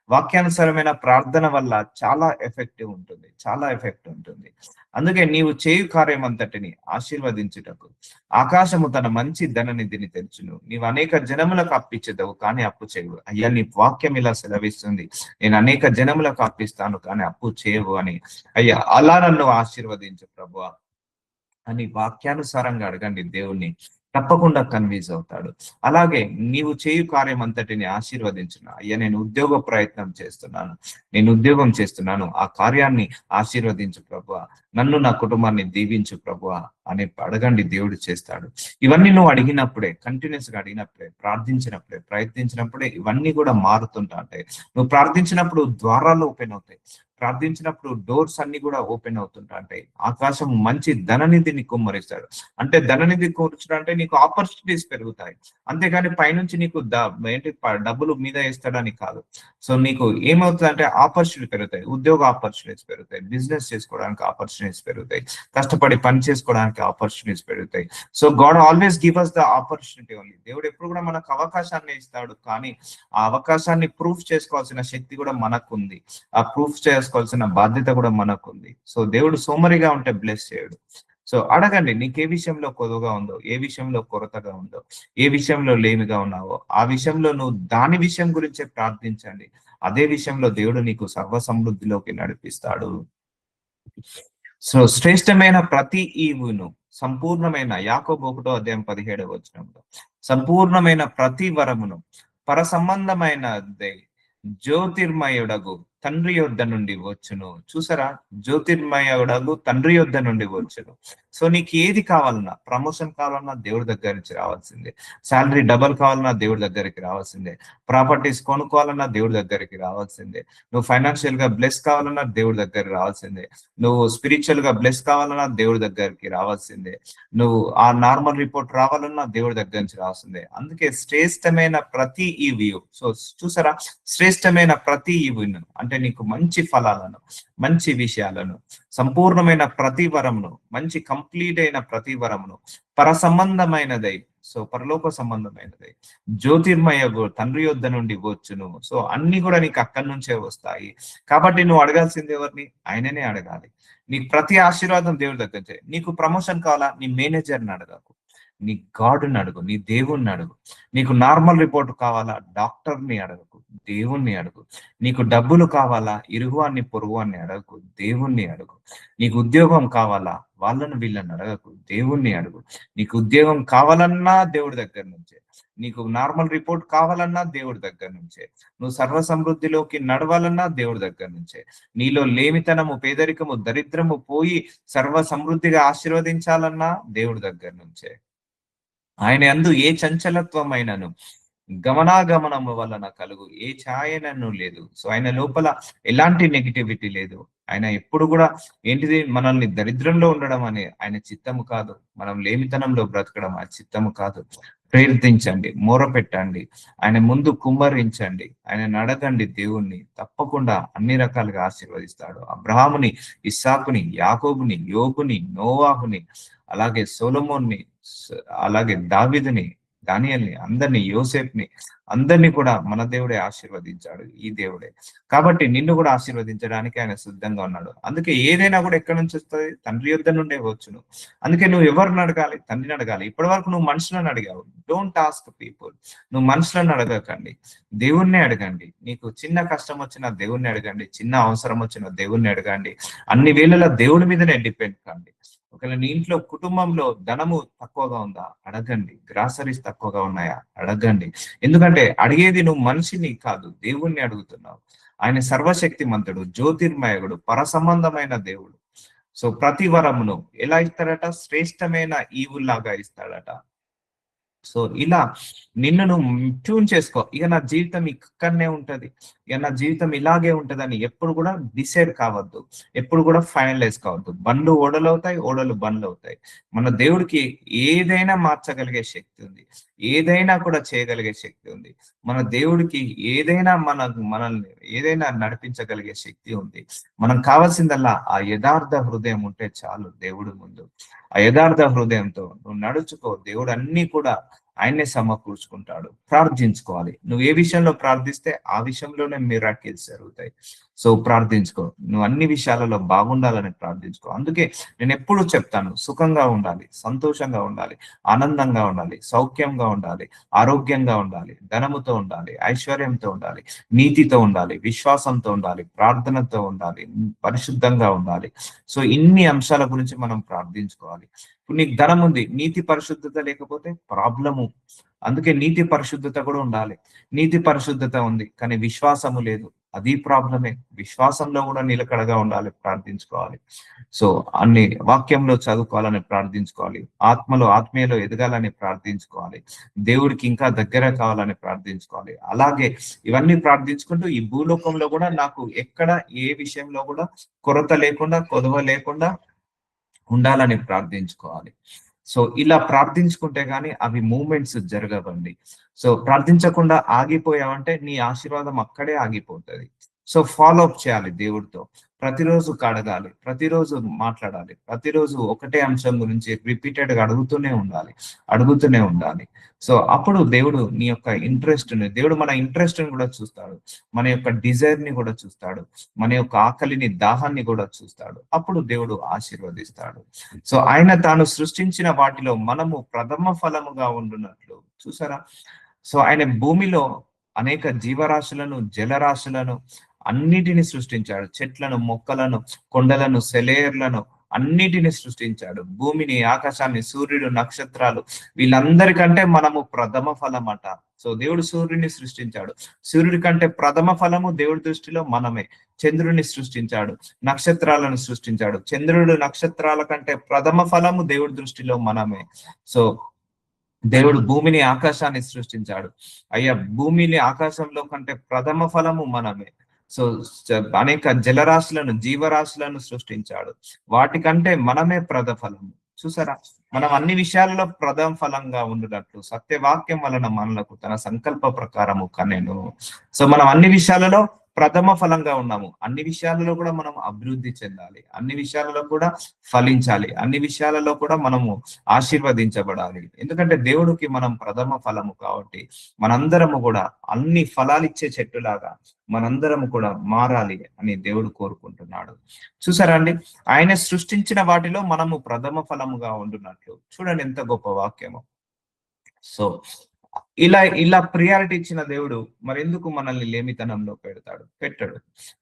వాక్యానుసారమైన ప్రార్థన వల్ల చాలా ఎఫెక్టివ్ ఉంటుంది, చాలా ఎఫెక్ట్ ఉంటుంది. అందుకే నీవు చేయు కార్యం అంతటిని ఆశీర్వదించుటకు ఆకాశము తన మంచి ధననిధిని తెరుచును. నీవు అనేక జనములకు అప్పిచ్చేదవు కానీ అప్పు చేయవు. అయ్యా నీ వాక్యం ఇలా సెలవిస్తుంది, నేను అనేక జనములకు అప్పిస్తాను కానీ అప్పు చేయవు అని. అయ్యా అలా నన్ను ఆశీర్వదించు ప్రభువా అని వాక్యానుసారంగా అడగండి దేవుణ్ణి. తప్పకుండా కన్విన్స్ అవుతాడు. అలాగే నీవు చేయు కార్యం అంతటిని ఆశీర్వదించును. అయ్యా నేను ఉద్యోగ ప్రయత్నం చేస్తున్నాను, నేను ఉద్యోగం చేస్తున్నాను, ఆ కార్యాన్ని ఆశీర్వదించు ప్రభువా, నన్ను నా కుటుంబాన్ని దీవించు ప్రభువా అని అడగండి, దేవుడు చేస్తాడు. ఇవన్నీ నువ్వు అడిగినప్పుడే, కంటిన్యూస్ గా అడిగినప్పుడే, ప్రార్థించినప్పుడే, ప్రయత్నించినప్పుడే ఇవన్నీ కూడా మారుతుంటా ఉంటాయి. నువ్వు ప్రార్థించినప్పుడు ద్వారాలు ఓపెన్ అవుతాయి, ప్రార్థించినప్పుడు డోర్స్ అన్ని కూడా ఓపెన్ అవుతుంటా ఉంటాయి. ఆకాశం మంచి ధననిధిని కుమ్మరిస్తాడు. అంటే ధననిధి కూర్చుడు అంటే నీకు ఆపర్చునిటీస్ పెరుగుతాయి, అంతేగాని పైనుంచి నీకు డబ్బులు మీద వేస్తాడని కాదు. సో నీకు ఏమవుతుంది అంటే ఆపర్చునిటీ పెరుగుతాయి, ఉద్యోగ ఆపర్చునిటీస్ పెరుగుతాయి, బిజినెస్ చేసుకోవడానికి ఆపర్చునిటీస్ పెరుగుతాయి, కష్టపడి పని చేసుకోవడానికి ఆపర్చునిటీస్ పెరుగుతాయి. So God always give us the opportunity only. దేవుడు ఎప్పుడు కూడా మనకు అవకాశాన్ని ఇస్తాడు, కానీ ఆ అవకాశాన్ని ప్రూఫ్ చేసుకోవాల్సిన శక్తి కూడా మనకు ఉంది, ఆ ప్రూఫ్ చేసుకోవాల్సిన బాధ్యత కూడా మనకు ఉంది. సో దేవుడు సోమరిగా ఉంటే బ్లెస్ చేయడు. సో అడగండి, నీకు ఏ విషయంలో కొదువుగా ఉందో, ఏ విషయంలో కొరతగా ఉందో, ఏ విషయంలో లేమిగా ఉన్నావో ఆ విషయంలో నువ్వు దాని విషయం గురించే ప్రార్థించండి. అదే విషయంలో దేవుడు నీకు సర్వ సమృద్ధిలోకి నడిపిస్తాడు. సో శ్రేష్టమైన ప్రతి ఈవును, సంపూర్ణమైన, యాకోబు 1:17 సంపూర్ణమైన ప్రతి వరమును పర సంబంధమైనదే జ్యోతిర్మయుడగు తండ్రి యొద్ద నుండి వచ్చును. చూసారా, జ్యోతిర్మయుడగు తండ్రి యొద్ద నుండి వచ్చును. సో నీకు ఏది కావాలన్నా, ప్రమోషన్ కావాలన్నా దేవుడి దగ్గర నుంచి రావాల్సిందే, శాలరీ డబల్ కావాలన్నా దేవుడి దగ్గరికి రావాల్సిందే, ప్రాపర్టీస్ కొనుక్కోవాలన్నా దేవుడి దగ్గరికి రావాల్సిందే, నువ్వు ఫైనాన్షియల్ గా బ్లెస్ కావాలన్నా దేవుడి దగ్గరికి రావాల్సిందే, నువ్వు స్పిరిచువల్ గా బ్లెస్ కావాలన్నా దేవుడి దగ్గరికి రావాల్సిందే, నువ్వు ఆ నార్మల్ రిపోర్ట్ రావాలన్నా దేవుడి దగ్గర నుంచి రావాల్సిందే. అందుకే శ్రేష్టమైన ప్రతి ఈవ్యూ, సో చూసారా, శ్రేష్టమైన ప్రతి ఈవ్యూను అంటే నీకు మంచి ఫలాలను, మంచి విషయాలను, సంపూర్ణమైన ప్రతి వరమును, మంచి కంప్లీట్ అయిన ప్రతి వరమును, పర సంబంధమైనదై, సో పరలోక సంబంధమైనదై, జ్యోతిర్మయ తండ్రి యొద్ద నుండి వచ్చును. సో అన్ని కూడా నీకు అక్కడి నుంచే వస్తాయి. కాబట్టి నువ్వు అడగాల్సింది ఎవరిని? ఆయననే అడగాలి. నీకు ప్రతి ఆశీర్వాదం దేవుడి దగ్గర నుంచి. నీకు ప్రమోషన్ కావాలా, నీ మేనేజర్ని అడగకు, నీ గాడ్ని అడుగు, నీ దేవుణ్ణి అడుగు. నీకు నార్మల్ రిపోర్ట్ కావాలా, డాక్టర్ని అడగకు, దేవుణ్ణి అడుగు. నీకు డబ్బులు కావాలా, ఇరుగువాన్ని పొరుగువాన్ని అడగకు, దేవుణ్ణి అడుగు. నీకు ఉద్యోగం కావాలా, వాళ్ళను వీళ్ళని అడగకు, దేవుణ్ణి అడుగు. నీకు ఉద్యోగం కావాలన్నా దేవుడి దగ్గర నుంచే, నీకు నార్మల్ రిపోర్ట్ కావాలన్నా దేవుడి దగ్గర నుంచే, నువ్వు సర్వ సమృద్ధిలోకి నడవాలన్నా దేవుడి దగ్గర నుంచే, నీలో లేమితనము, పేదరికము, దరిద్రము పోయి సర్వ సమృద్ధిగా ఆశీర్వదించాలన్నా దేవుడి దగ్గర నుంచే. ఆయన యందు ఏ చంచలత్వమైనను గమనాగమనము వలన కలుగు ఏ ఛాయనను లేదు. సో ఆయన లోపల ఎలాంటి నెగిటివిటీ లేదు. ఆయన ఎప్పుడు కూడా ఏంటిది, మనల్ని దరిద్రంలో ఉండడం అనే ఆయన చిత్తము కాదు, మనం లేమితనంలో బ్రతకడం ఆ చిత్తము కాదు. ప్రయత్నించండి, మొర పెట్టండి, ఆయన ముందు కుమ్మరించండి, ఆయన అడగండి దేవుణ్ణి, తప్పకుండా అన్ని రకాలుగా ఆశీర్వదిస్తాడు. అబ్రహాముని, ఇస్సాకుని, యాకోబుని, యోబుని, నోవాహుని, అలాగే సొలొమోన్ని, అలాగే దావీదుని, దానియేల్ని, అందరినీ, యోసేపుని, అందరినీ కూడా మన దేవుడే ఆశీర్వదించాడు, ఈ దేవుడే. కాబట్టి నిన్ను కూడా ఆశీర్వదించడానికి ఆయన సిద్ధంగా ఉన్నాడు. అందుకే ఏదైనా కూడా ఎక్కడి నుంచి వస్తుంది? తండ్రి యొద్ద నుండే వచ్చును. అందుకే నువ్వు ఎవరిని అడగాలి? తండ్రిని అడగాలి. ఇప్పటి వరకు నువ్వు మనుషులను అడిగావు. డోంట్ ఆస్క్ పీపుల్, నువ్వు మనుషులను అడగకండి, దేవుణ్ణి అడగండి. నీకు చిన్న కష్టం వచ్చినా దేవుణ్ణి అడగండి, చిన్న అవసరం వచ్చినా దేవుణ్ణి అడగండి. అన్ని వేళలా దేవుడి మీదనే డిపెండ్ కండి. ఒకవేళ నీ ఇంట్లో, కుటుంబంలో ధనము తక్కువగా ఉందా? అడగండి. గ్రాసరీస్ తక్కువగా ఉన్నాయా? అడగండి. ఎందుకంటే అడిగేది నువ్వు మనిషిని కాదు, దేవుణ్ణి అడుగుతున్నావు. ఆయన సర్వశక్తి మంతుడు, జ్యోతిర్మయుడు, పరసంబంధమైన దేవుడు. సో ప్రతి వరమును ఎలా ఇస్తాడట? శ్రేష్టమైన ఈవుల్లాగా ఇస్తాడట. సో ఇలా నిన్ను నువ్వు ట్యూన్ చేసుకో. ఇక నా జీవితం ఇక్కడనే ఉంటది, ఇక నా జీవితం ఇలాగే ఉంటదని ఎప్పుడు కూడా డిసైడ్ కావద్దు, ఎప్పుడు కూడా ఫైనలైజ్ కావద్దు. బండ్లు ఓడలు అవుతాయి, ఓడలు బండ్లు అవుతాయి. మన దేవుడికి ఏదైనా మార్చగలిగే శక్తి ఉంది, ఏదైనా కూడా చేయగలిగే శక్తి ఉంది. మన దేవుడికి ఏదైనా మనల్ని ఏదైనా నడిపించగలిగే శక్తి ఉంది. మనం కావాల్సిందల్లా ఆ యథార్థ హృదయం ఉంటే చాలు దేవుడి ముందు. ఆ యథార్థ హృదయంతో నువ్వు నడుచుకో, దేవుడు అన్ని కూడా ఆయన్నే సమకూర్చుకుంటాడు. ప్రార్థించుకోవాలి. నువ్వు ఏ విషయంలో ప్రార్థిస్తే ఆ విషయంలోనే మిరాకిల్స్ జరుగుతాయి. సో ప్రార్థించుకో. నువ్వు అన్ని విషయాలలో బాగుండాలని ప్రార్థించుకో. అందుకే నేను ఎప్పుడు చెప్తాను, సుఖంగా ఉండాలి, సంతోషంగా ఉండాలి, ఆనందంగా ఉండాలి, సౌఖ్యంగా ఉండాలి, ఆరోగ్యంగా ఉండాలి, ధనముతో ఉండాలి, ఐశ్వర్యంతో ఉండాలి, నీతితో ఉండాలి, విశ్వాసంతో ఉండాలి, ప్రార్థనతో ఉండాలి, పరిశుద్ధంగా ఉండాలి. సో ఇన్ని అంశాల గురించి మనం ప్రార్థించుకోవాలి. ఇప్పుడు నీకు ధనం ఉంది, నీతి పరిశుద్ధత లేకపోతే ప్రాబ్లము. అందుకే నీతి పరిశుద్ధత కూడా ఉండాలి. నీతి పరిశుద్ధత ఉంది కానీ విశ్వాసము లేదు, అది ప్రాబ్లమే. విశ్వాసంలో కూడా నిలకడగా ఉండాలి, ప్రార్థించుకోవాలి. సో అన్ని వాక్యంలో చదువుకోవాలని ప్రార్థించుకోవాలి, ఆత్మలో ఆత్మీయలో ఎదగాలని ప్రార్థించుకోవాలి, దేవుడికి ఇంకా దగ్గర కావాలని ప్రార్థించుకోవాలి. అలాగే ఇవన్నీ ప్రార్థించుకుంటూ ఈ భూలోకంలో కూడా నాకు ఎక్కడ ఏ విషయంలో కూడా కొరత లేకుండా, కొదవ లేకుండా ఉండాలని ప్రార్థించుకోవాలి. సో ఇలా ప్రార్థించుకుంటే గానీ అవి మూమెంట్స్ జరగవండి. సో ప్రార్థించకుండా ఆగిపోయావంటే నీ ఆశీర్వాదం అక్కడే ఆగిపోతుంది. సో ఫాలో అప్ చేయాలి దేవుడితో. ప్రతిరోజు కడగాలి, ప్రతిరోజు మాట్లాడాలి, ప్రతిరోజు ఒకటే అంశం గురించి రిపీటెడ్ గా అడుగుతూనే ఉండాలి. సో అప్పుడు దేవుడు నీ యొక్క దేవుడు మన ఇంట్రెస్ట్ ని కూడా చూస్తాడు, మన యొక్క డిజైర్ ని కూడా చూస్తాడు, మన యొక్క ఆకలిని, దాహాన్ని కూడా చూస్తాడు. అప్పుడు దేవుడు ఆశీర్వదిస్తాడు. సో ఆయన తాను సృష్టించిన వాటిలో మనము ప్రథమ ఫలముగా ఉండునట్లు చూసారా. సో ఆయన భూమిలో అనేక జీవరాశులను, జలరాశులను అన్నిటిని సృష్టించాడు. చెట్లను, మొక్కలను, కొండలను, సెలేర్లను అన్నిటిని సృష్టించాడు. భూమిని, ఆకాశాన్ని, సూర్యుడు, నక్షత్రాలు, వీళ్ళందరికంటే మనము ప్రథమ ఫలం అట. సో దేవుడు సూర్యుడిని సృష్టించాడు. సూర్యుడి కంటే ప్రథమ ఫలము దేవుడి దృష్టిలో మనమే. చంద్రుడిని సృష్టించాడు, నక్షత్రాలను సృష్టించాడు. చంద్రుడు, నక్షత్రాల కంటే ప్రథమ ఫలము దేవుడి దృష్టిలో మనమే. సో దేవుడు భూమిని, ఆకాశాన్ని సృష్టించాడు. అయ్యా భూమిని, ఆకాశంలో కంటే ప్రథమ ఫలము మనమే. సో అనేక జలరాశులను, జీవరాశులను సృష్టించాడు. వాటికంటే మనమే ప్రథఫలము. చూసారా, మనం అన్ని విషయాలలో ప్రథమ ఫలంగా ఉండునట్లు సత్యవాక్యం వలన మనలకు తన సంకల్ప ప్రకారము కనెను. సో మనం అన్ని విషయాలలో ప్రథమ ఫలంగా ఉన్నాము. అన్ని విషయాలలో కూడా మనం అభివృద్ధి చెందాలి, అన్ని విషయాలలో కూడా ఫలించాలి, అన్ని విషయాలలో కూడా మనము ఆశీర్వదించబడాలి. ఎందుకంటే దేవుడికి మనం ప్రథమ ఫలము కాబట్టి మనందరము కూడా అన్ని ఫలాలిచ్చే చెట్టులాగా మనందరము కూడా మారాలి అని దేవుడు కోరుకుంటున్నాడు. చూసారా అండి, ఆయన సృష్టించిన వాటిలో మనము ప్రథమ ఫలముగా ఉండున్నట్లు. చూడండి ఎంత గొప్ప వాక్యము. సో ఇలా ప్రియారిటీ ఇచ్చిన దేవుడు మరెందుకు మనల్ని లేమితనంలో పెట్టాడు.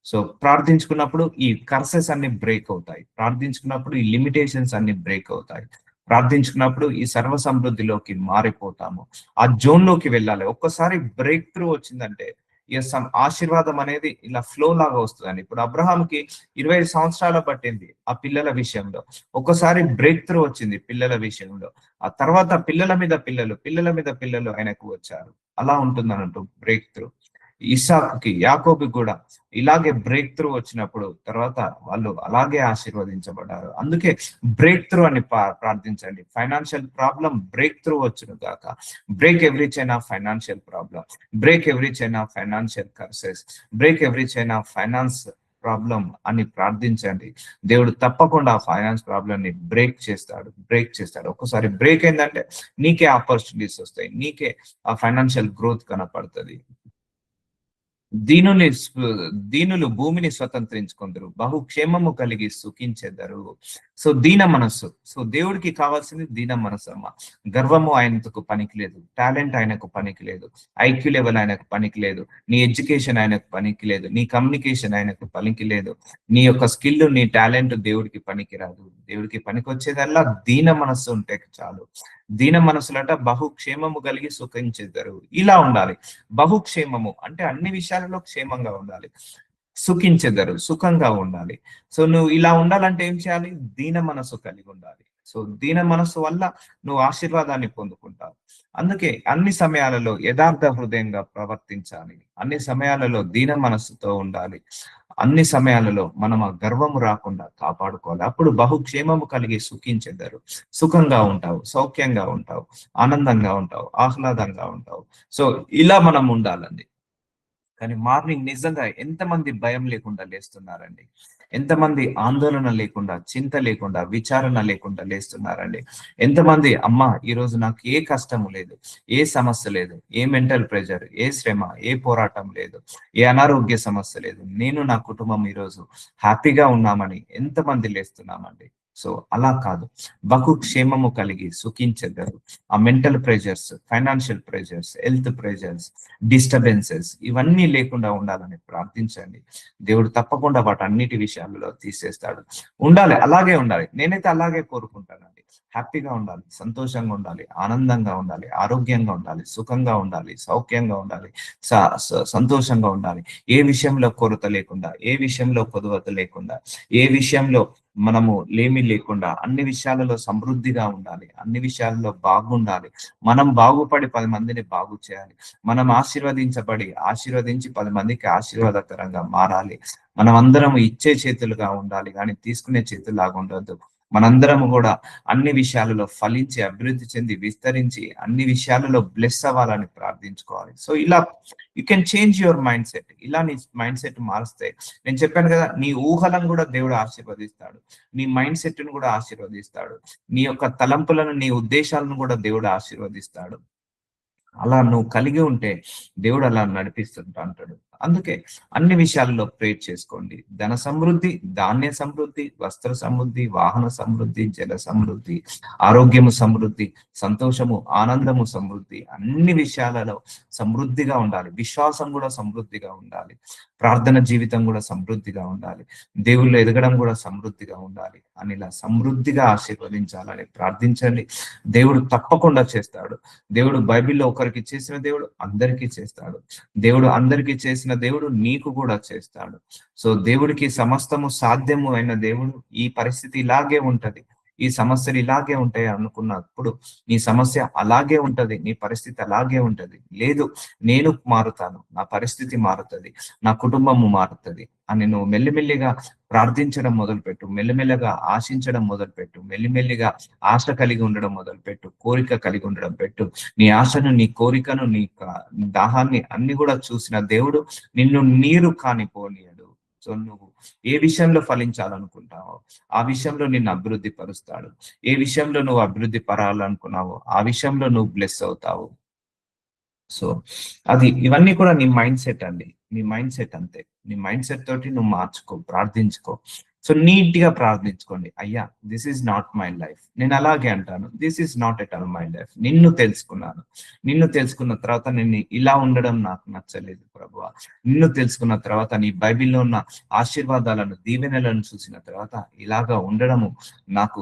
సో ప్రార్థించుకున్నప్పుడు ఈ కర్సెస్ అన్ని బ్రేక్ అవుతాయి, ప్రార్థించుకున్నప్పుడు ఈ లిమిటేషన్స్ అన్ని బ్రేక్ అవుతాయి, ప్రార్థించుకున్నప్పుడు ఈ సర్వ సమృద్ధిలోకి మారిపోతాము, ఆ జోన్ లోకి వెళ్ళాలి. ఒక్కసారి బ్రేక్ త్రూ వచ్చిందంటే ఆశీర్వాదం అనేది ఇలా ఫ్లో లాగా వస్తుందండి. ఇప్పుడు అబ్రహాంకి 25 సంవత్సరాలు పట్టింది ఆ పిల్లల విషయంలో. ఒక్కసారి బ్రేక్ త్రూ వచ్చింది పిల్లల విషయంలో. ఆ తర్వాత పిల్లల మీద పిల్లలు ఆయనకు వచ్చారు. అలా ఉంటుంది అన్నట్టు బ్రేక్ త్రూ. ఇస్సాకుకి, యాకోబుకి కూడా ఇలాగే బ్రేక్ త్రూ వచ్చినప్పుడు తర్వాత వాళ్ళు అలాగే ఆశీర్వదించబడ్డారు. అందుకే బ్రేక్ త్రూ అని ప్రార్థించండి. ఫైనాన్షియల్ ప్రాబ్లం బ్రేక్ త్రూ వచ్చును గాక. Break every chain of financial problem, break every chain of financial curses, break every chain of finance problem అని ప్రార్థించండి. దేవుడు తప్పకుండా ఆ ఫైనాన్స్ ప్రాబ్లం ని బ్రేక్ చేస్తాడు. ఒక్కసారి బ్రేక్ అయిందంటే నీకే ఆపర్చునిటీస్ వస్తాయి, నీకే ఆ ఫైనాన్షియల్ గ్రోత్ కనపడుతుంది. దీనులు భూమిని స్వతంత్రించుకుందరు, బహుక్షేమము కలిగి సుఖించెదరు. సో దీన మనస్సు. సో దేవుడికి కావాల్సింది దీన మనస్సు అమ్మ. గర్వము ఆయనకు పనికి లేదు, టాలెంట్ ఆయనకు పనికి లేదు, ఐక్యూ లెవెల్ ఆయనకు పనికి లేదు, నీ ఎడ్యుకేషన్ ఆయనకు పనికి లేదు, నీ కమ్యూనికేషన్ ఆయనకు పనికి లేదు, నీ యొక్క స్కిల్, నీ టాలెంట్ దేవుడికి పనికి రాదు. దేవుడికి పనికి వచ్చేదల్లా దీన మనస్సు ఉంటే చాలు. దీన మనసులట బహుక్షేమము కలిగి సుఖించెదరు. ఇలా ఉండాలి. బహుక్షేమము అంటే అన్ని విషయాలలో క్షేమంగా ఉండాలి, సుఖించెదరు, సుఖంగా ఉండాలి. సో నువ్వు ఇలా ఉండాలంటే ఏం చేయాలి? దీన మనసు కలిగి ఉండాలి. సో దీన మనసు వల్ల నువ్వు ఆశీర్వాదాన్ని పొందుకుంటావు. అందుకే అన్ని సమయాలలో యథార్థ హృదయంగా ప్రవర్తించాలి, అన్ని సమయాలలో దీన మనస్సుతో ఉండాలి, అన్ని సమయాలలో మనం ఆ గర్వము రాకుండా కాపాడుకోవాలి. అప్పుడు బహుక్షేమము కలిగి సుఖించెదరు. సుఖంగా ఉంటావు, సౌఖ్యంగా ఉంటావు, ఆనందంగా ఉంటావు, ఆహ్లాదంగా ఉంటావు. సో ఇలా మనం ఉండాలండి. కానీ మార్నింగ్ నిజంగా ఎంతమంది భయం లేకుండా లేస్తున్నారండి? ఎంతమంది ఆందోళన లేకుండా, చింత లేకుండా, విచారణ లేకుండా లేస్తున్నారండి? ఎంతమంది అమ్మా ఈరోజు నాకు ఏ కష్టము లేదు, ఏ సమస్య లేదు, ఏ మెంటల్ ప్రెషర్, ఏ శ్రమ, ఏ పోరాటం లేదు, ఏ అనారోగ్య సమస్య లేదు, నేను నా కుటుంబం ఈరోజు హ్యాపీగా ఉన్నామని ఎంతమంది లేస్తున్నామండి? సో అలా కాదు, బహు క్షేమము కలిగి సుఖించగలరు. ఆ mental pressures, financial pressures, health pressures, disturbances ఇవన్నీ లేకుండా ఉండాలని ప్రార్థించండి. దేవుడు తప్పకుండా వాటన్నిటి విషయాలలో తీసేస్తాడు. ఉండాలి, అలాగే ఉండాలి. నేనైతే అలాగే కోరుకుంటానండి. హ్యాపీగా ఉండాలి, సంతోషంగా ఉండాలి, ఆనందంగా ఉండాలి, ఆరోగ్యంగా ఉండాలి, సుఖంగా ఉండాలి, సౌఖ్యంగా ఉండాలి, సంతోషంగా ఉండాలి. ఏ విషయంలో కొరత లేకుండా, ఏ విషయంలో కొదువత లేకుండా, ఏ విషయంలో మనము లేమి లేకుండా, అన్ని విషయాలలో సమృద్ధిగా ఉండాలి, అన్ని విషయాలలో బాగుండాలి. మనం బాగుపడి 10 మందిని బాగు చేయాలి. మనం ఆశీర్వదించి 10 మందికి ఆశీర్వాదకరంగా మారాలి. మనం అందరం ఇచ్చే చేతులుగా ఉండాలి, కానీ తీసుకునే చేతుల్లాగా ఉండొద్దు. మనందరం కూడా అన్ని విషయాలలో ఫలించి, అభివృద్ధి చెంది, విస్తరించి, అన్ని విషయాలలో బ్లెస్ అవ్వాలని ప్రార్థించుకోవాలి. సో ఇలా you can change your mind set. ఇలా నీ మైండ్ సెట్ మారిస్తే, నేను చెప్పాను కదా, నీ ఊహలను కూడా దేవుడు ఆశీర్వదిస్తాడు, నీ మైండ్ సెట్ ను కూడా ఆశీర్వదిస్తాడు, నీ యొక్క తలంపులను, నీ ఉద్దేశాలను కూడా దేవుడు ఆశీర్వదిస్తాడు. అలా నువ్వు కలిగి ఉంటే దేవుడు అలా నడిపిస్తుంటా అంటాడు. అందుకే అన్ని విషయాల్లో ప్రేర్ చేసుకోండి. ధన సమృద్ధి, ధాన్య సమృద్ధి, వస్త్ర సమృద్ధి, వాహన సమృద్ధి, జల సమృద్ధి, ఆరోగ్యము సమృద్ధి, సంతోషము, ఆనందము సమృద్ధి, అన్ని విషయాలలో సమృద్ధిగా ఉండాలి. విశ్వాసం కూడా సమృద్ధిగా ఉండాలి. ప్రార్థన జీవితం కూడా సమృద్ధిగా ఉండాలి. దేవుళ్ళు ఎదగడం కూడా సమృద్ధిగా ఉండాలి అని ఇలా సమృద్ధిగా ఆశీర్వదించాలని ప్రార్థించండి. దేవుడు తప్పకుండా చేస్తాడు. దేవుడు బైబిల్లో ఒకరికి చేసిన దేవుడు అందరికీ చేస్తాడు. దేవుడు అందరికీ చేసిన దేవుడు నీకు కూడా చేస్తాడు. సో దేవుడికి సమస్తము సాధ్యము అయిన దేవుడు. ఈ పరిస్థితి ఇలాగే ఉంటది, ఈ సమస్యలు ఇలాగే ఉంటాయి అనుకున్నప్పుడు నీ సమస్య అలాగే ఉంటది, నీ పరిస్థితి అలాగే ఉంటది. లేదు, నేను మారుతాను, నా పరిస్థితి మారుతుంది, నా కుటుంబము మారుతుంది అని నువ్వు మెల్లిమెల్లిగా ప్రార్థించడం మొదలుపెట్టు, మెల్లిమెల్లిగా ఆశించడం మొదలుపెట్టు, మెల్లిమెల్లిగా ఆశ కలిగి ఉండడం మొదలుపెట్టు, కోరిక కలిగి ఉండడం పెట్టు. నీ ఆశను, నీ కోరికను, నీ దాహాన్ని అన్ని కూడా చూసిన దేవుడు నిన్ను నీరు కానిపోనీయడు. సో నువ్వు ఏ విషయంలో ఫలించాలనుకుంటావో ఆ విషయంలో నిన్ను అభివృద్ధి పరుస్తాడు. ఏ విషయంలో నువ్వు అభివృద్ధి పరాలనుకున్నావో ఆ విషయంలో నువ్వు బ్లెస్ అవుతావు. సో ఇవన్నీ కూడా నీ మైండ్ సెట్ అండి. నీ మైండ్ సెట్ అంతే. నీ మైండ్ సెట్ తోటి నువ్వు మార్చుకో, ప్రార్థించుకో. సో నీట్ గా ప్రార్థించుకోండి. అయ్యా, this is not my life. నేను అలాగే అంటాను, this is not at all my life. నిన్ను తెలుసుకున్నాను, నిన్ను తెలుసుకున్న తర్వాత నేను ఇలా ఉండడం నాకు నచ్చలేదు ప్రభువా. నిన్ను తెలుసుకున్న తర్వాత నీ బైబిల్లో ఉన్న ఆశీర్వాదాలను, దీవెనలను చూసిన తర్వాత ఇలాగా ఉండడము నాకు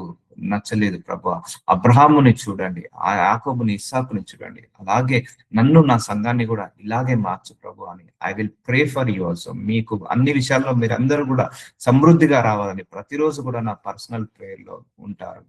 నచ్చలేదు ప్రభువా. అబ్రహాముని చూడండి, ఆ యాకోబుని, ఇస్సాకుని చూడండి, అలాగే నన్ను, నా సంఘాన్ని కూడా ఇలాగే మార్చు ప్రభు అని I will pray for you also. మీకు అన్ని విషయాల్లో మీరందరూ కూడా సమృద్ధిగా రావాలని ప్రతిరోజు కూడా నా పర్సనల్ ప్రేయర్ లో ఉంటారు.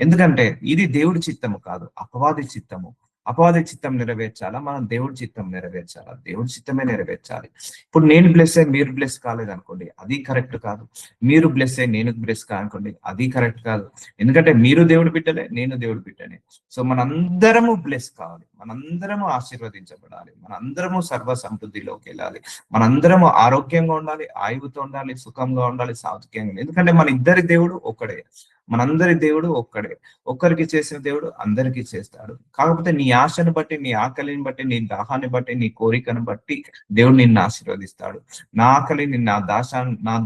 ఎందుకంటే ఇది దేవుడి చిత్తము కాదు, అపవాది చిత్తము. అపవాది చిత్తం నెరవేర్చాలా, మనం దేవుడి చిత్తం నెరవేర్చాలా? దేవుడి చిత్తమే నెరవేర్చాలి. ఇప్పుడు నేను బ్లెస్ అయ్యి మీరు బ్లెస్ కాలేదనుకోండి, అది కరెక్ట్ కాదు. మీరు బ్లెస్ అయ్యి నేను బ్లెస్ కానుకోండి, అది కరెక్ట్ కాదు. ఎందుకంటే మీరు దేవుడి బిడ్డలే, నేను దేవుడి బిడ్డనే. సో మనందరము బ్లెస్ కావాలి, మనందరము ఆశీర్వదించబడాలి, మనందరము సర్వ సమృద్ధిలోకి వెళ్ళాలి, మనందరము ఆరోగ్యంగా ఉండాలి, ఆయువుతో ఉండాలి, సుఖంగా ఉండాలి, సాత్వికంగా. ఎందుకంటే మన ఇద్దరి దేవుడు ఒక్కడే, మనందరి దేవుడు ఒక్కడే. ఒక్కరికి చేసిన దేవుడు అందరికీ చేస్తాడు. కాకపోతే నీ ఆశను బట్టి, నీ ఆకలిని బట్టి, నీ దాహాన్ని బట్టి, నీ కోరికను బట్టి దేవుడు నిన్ను ఆశీర్వదిస్తాడు. నా ఆకలిని, నా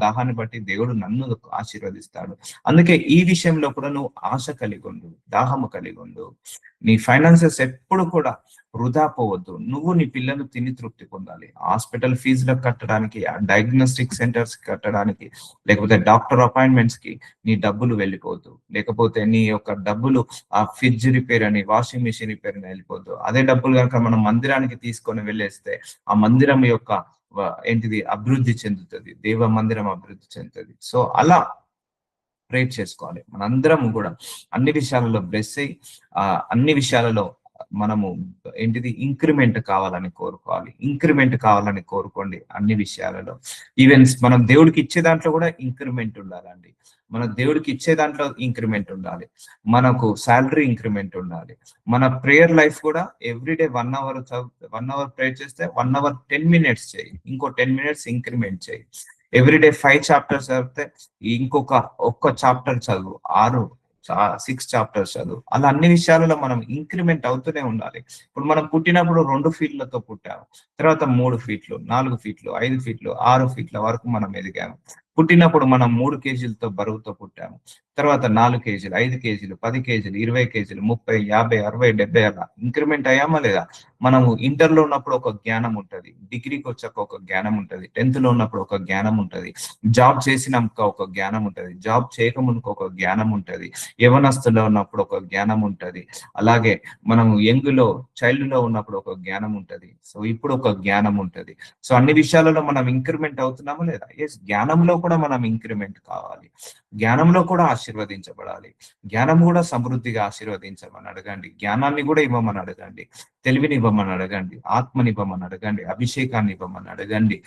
దాహాన్ని బట్టి దేవుడు నన్ను ఆశీర్వదిస్తాడు. అందుకే ఈ విషయంలో కూడా నువ్వు ఆశ కలిగి ఉండు, దాహము కలిగి ఉండు. నీ ఫైనాన్సెస్ ఎప్పుడు కూడా వృధా పోవద్దు. నువ్వు నీ పిల్లలు తిని తృప్తి పొందాలి. హాస్పిటల్ ఫీజులకు కట్టడానికి, డయాగ్నోస్టిక్ సెంటర్స్ కట్టడానికి, లేకపోతే డాక్టర్ అపాయింట్మెంట్స్ కి నీ డబ్బులు వెళ్ళిపోద్దు. లేకపోతే నీ యొక్క డబ్బులు ఆ ఫ్రిడ్జ్ రిపేర్ అని, వాషింగ్ మిషన్ రిపేర్ అని వెళ్ళిపోద్దు. అదే డబ్బులు కనుక మనం మందిరానికి తీసుకొని వెళ్ళేస్తే ఆ మందిరం యొక్క ఏంటిది అభివృద్ధి చెందుతుంది, దేవ మందిరం అభివృద్ధి చెందుతుంది. సో అలా ప్రేర్ చేసుకోవాలి. మనందరం కూడా అన్ని విషయాలలో బ్లెస్ అయ్యి అన్ని విషయాలలో మనము ఏంటిది ఇంక్రిమెంట్ కావాలని కోరుకోవాలి. ఇంక్రిమెంట్ కావాలని కోరుకోండి అన్ని విషయాలలో. ఈవెన్ మనం దేవుడికి ఇచ్చే దాంట్లో కూడా ఇంక్రిమెంట్ ఉండాలండి. మన దేవుడికి ఇచ్చే దాంట్లో ఇంక్రిమెంట్ ఉండాలి, మనకు శాలరీ ఇంక్రిమెంట్ ఉండాలి. మన ప్రేయర్ లైఫ్ కూడా ఎవ్రీడే 1 అవర్ 1 అవర్ ప్రేయర్ చేస్తే 1 అవర్ 10 minutes చేయి, ఇంకో 10 minutes ఇంక్రిమెంట్ చేయి. ఎవ్రీడే 5 chapters చదివితే ఒక్క చాప్టర్ చదువు, 6 chapters చదువు. అలా అన్ని విషయాలలో మనం ఇంక్రిమెంట్ అవుతూనే ఉండాలి. ఇప్పుడు మనం పుట్టినప్పుడు 2 ఫీట్లతో పుట్టాము, తర్వాత 3 ఫీట్లు, 4 ఫీట్లు, 5 ఫీట్లు, 6 ఫీట్ల వరకు మనం ఎదిగాము. పుట్టినప్పుడు మనం 3 kgs బరువుతో పుట్టాము, తర్వాత 4 kgs, 5 kgs, 10 kgs, 20 kgs, 30, 50, 60, 70 అలా ఇంక్రిమెంట్ అయ్యామా లేదా? మనము ఇంటర్లో ఉన్నప్పుడు ఒక జ్ఞానం ఉంటది, డిగ్రీకి వచ్చాక ఒక జ్ఞానం ఉంటది, 10th లో ఉన్నప్పుడు ఒక జ్ఞానం ఉంటది, జాబ్ చేసినాక ఒక జ్ఞానం ఉంటది, జాబ్ చేయకముందుకు ఒక జ్ఞానం ఉంటది, యవనస్తులో ఉన్నప్పుడు ఒక జ్ఞానం ఉంటది, అలాగే మనం చైల్డ్ లో ఉన్నప్పుడు ఒక జ్ఞానం ఉంటది, సో ఇప్పుడు ఒక జ్ఞానం ఉంటది. సో అన్ని విషయాలలో మనం ఇంక్రిమెంట్ అవుతున్నామా లేదా? ఎస్, జ్ఞానంలో కూడా మనం ఇంక్రిమెంట్ కావాలి, జ్ఞానంలో కూడా ఆశీర్వదించబడాలి, జ్ఞానం కూడా సమృద్ధిగా ఆశీర్వదించమని అడగండి, జ్ఞానాన్ని కూడా ఇవ్వమని అడగండి, తెలివిని ఇవ్వమని అడగండి, ఆత్మని ఇవ్వమని అడగండి, అభిషేకాన్ని ఇవ్వమని అడగండి,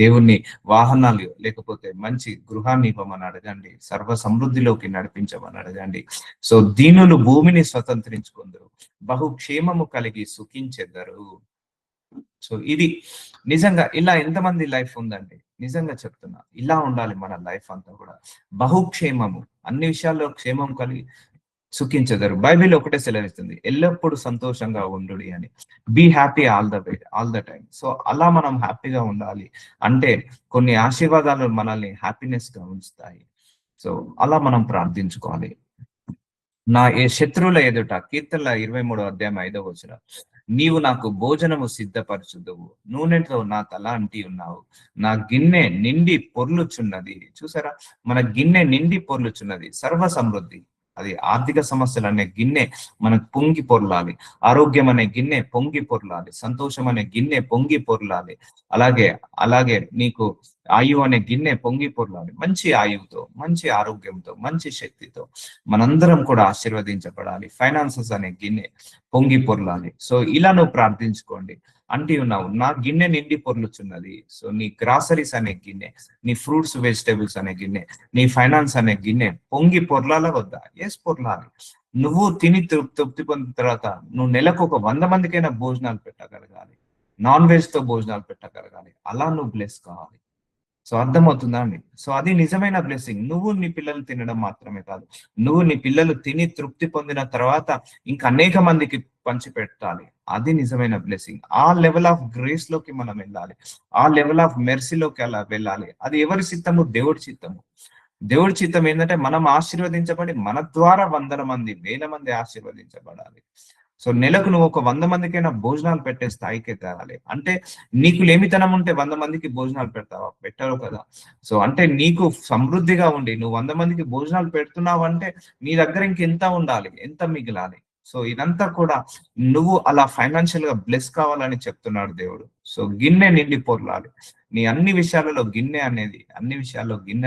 దేవుణ్ణి వాహనాలు లేకపోతే మంచి గృహాన్ని ఇవ్వమని అడగండి, సర్వ సమృద్ధిలోకి నడిపించమని అడగండి. సో దీనులు భూమిని స్వతంత్రించుకుందరు, బహుక్షేమము కలిగి సుఖించెదరు. సో ఇది నిజంగా ఇలా ఎంతమంది లైఫ్ ఉందండి, నిజంగా చెప్తున్నా, ఇలా ఉండాలి మన లైఫ్ అంతా కూడా. బహుక్షేమము, అన్ని విషయాల్లో క్షేమం కలిగి సుఖించెదరు. బైబిల్ ఒకటే సెలవిస్తుంది, ఎల్లప్పుడూ సంతోషంగా ఉండు అని. Be happy all the time. So అలా మనం హ్యాపీగా ఉండాలి అంటే కొన్ని ఆశీర్వాదాలు మనల్ని హ్యాపీనెస్ గా ఉంచుతాయి. సో అలా మనం ప్రార్థించుకోవాలి. నా శత్రువుల ఎదుట, కీర్తనల 23 అధ్యాయం 5వ వచనం, నీవు నాకు భోజనము సిద్ధపరచుదువు, నూనెతో నా తల అంటి ఉన్నావు, నా గిన్నె నిండి పొర్లుచున్నది. చూసారా, మన గిన్నె నిండి పొర్లుచున్నది, సర్వ సమృద్ధి. అది ఆర్థిక సమస్యలు అనే గిన్నె మనకు పొంగి పొర్లాలి, ఆరోగ్యం అనే గిన్నె పొంగి పొర్లాలి, సంతోషం అనే గిన్నె పొంగి పొర్లాలి, అలాగే నీకు ఆయువు అనే గిన్నె పొంగి పొర్లాలి. మంచి ఆయువుతో, మంచి ఆరోగ్యంతో, మంచి శక్తితో మనందరం కూడా ఆశీర్వదించబడాలి. ఫైనాన్సెస్ అనే గిన్నె పొంగి పొర్లాలి. సో ఇలా నువ్వు ప్రార్థించుకోండి. అంటి ఉన్నావు, నా గిన్నె నిండి పొర్లుచున్నది. సో నీ గ్రాసరీస్ అనే గిన్నె, నీ ఫ్రూట్స్ వెజిటేబుల్స్ అనే గిన్నె, నీ ఫైనాన్స్ అనే గిన్నె పొంగి పొర్లాలా వద్దా? ఎస్, పొర్లాలి. నువ్వు తిని తృప్తి పొందిన తర్వాత నువ్వు నెలకు ఒక 100 మందికైనా భోజనాలు పెట్టగలగాలి, నాన్ వెజ్ తో భోజనాలు పెట్టగలగాలి. అలా నువ్వు బ్లెస్ కావాలి. సో అర్థమవుతుందా అండి? సో అది నిజమైన బ్లెస్సింగ్. నువ్వు నీ పిల్లలు తినడం మాత్రమే కాదు, నువ్వు నీ పిల్లలు తిని తృప్తి పొందిన తర్వాత ఇంకా అనేక మందికి పంచి పెట్టాలి. అది నిజమైన బ్లెస్సింగ్. ఆ లెవెల్ ఆఫ్ గ్రేస్ లోకి మనం వెళ్ళాలి, ఆ లెవెల్ ఆఫ్ మెర్సీలోకి అలా వెళ్ళాలి. అది ఎవరి చిత్తము? దేవుడి చిత్తము. దేవుడి చిత్తం ఏంటంటే మనం ఆశీర్వదించబడి మన ద్వారా 100 మంది, 1000 మంది ఆశీర్వదించబడాలి. సో నెలకు నువ్వు ఒక 100 మందికైనా భోజనాలు పెట్టే స్థాయికి ఎదగాలి. అంటే నీకు లేమితనం ఉంటే 100 మందికి భోజనాలు పెడతావా? పెట్టరు కదా. సో అంటే నీకు సమృద్ధిగా ఉండి నువ్వు 100 మందికి భోజనాలు పెడుతున్నావు అంటే నీ దగ్గర ఇంకెంత ఉండాలి, ఎంత మిగిలాలి. సో ఇదంతా కూడా నువ్వు అలా ఫైనాన్షియల్ గా బ్లెస్ కావాలని చెప్తున్నాడు దేవుడు. సో గిన్నె నిండి పొర్లాలి. నీ అన్ని విషయాల్లో గిన్నె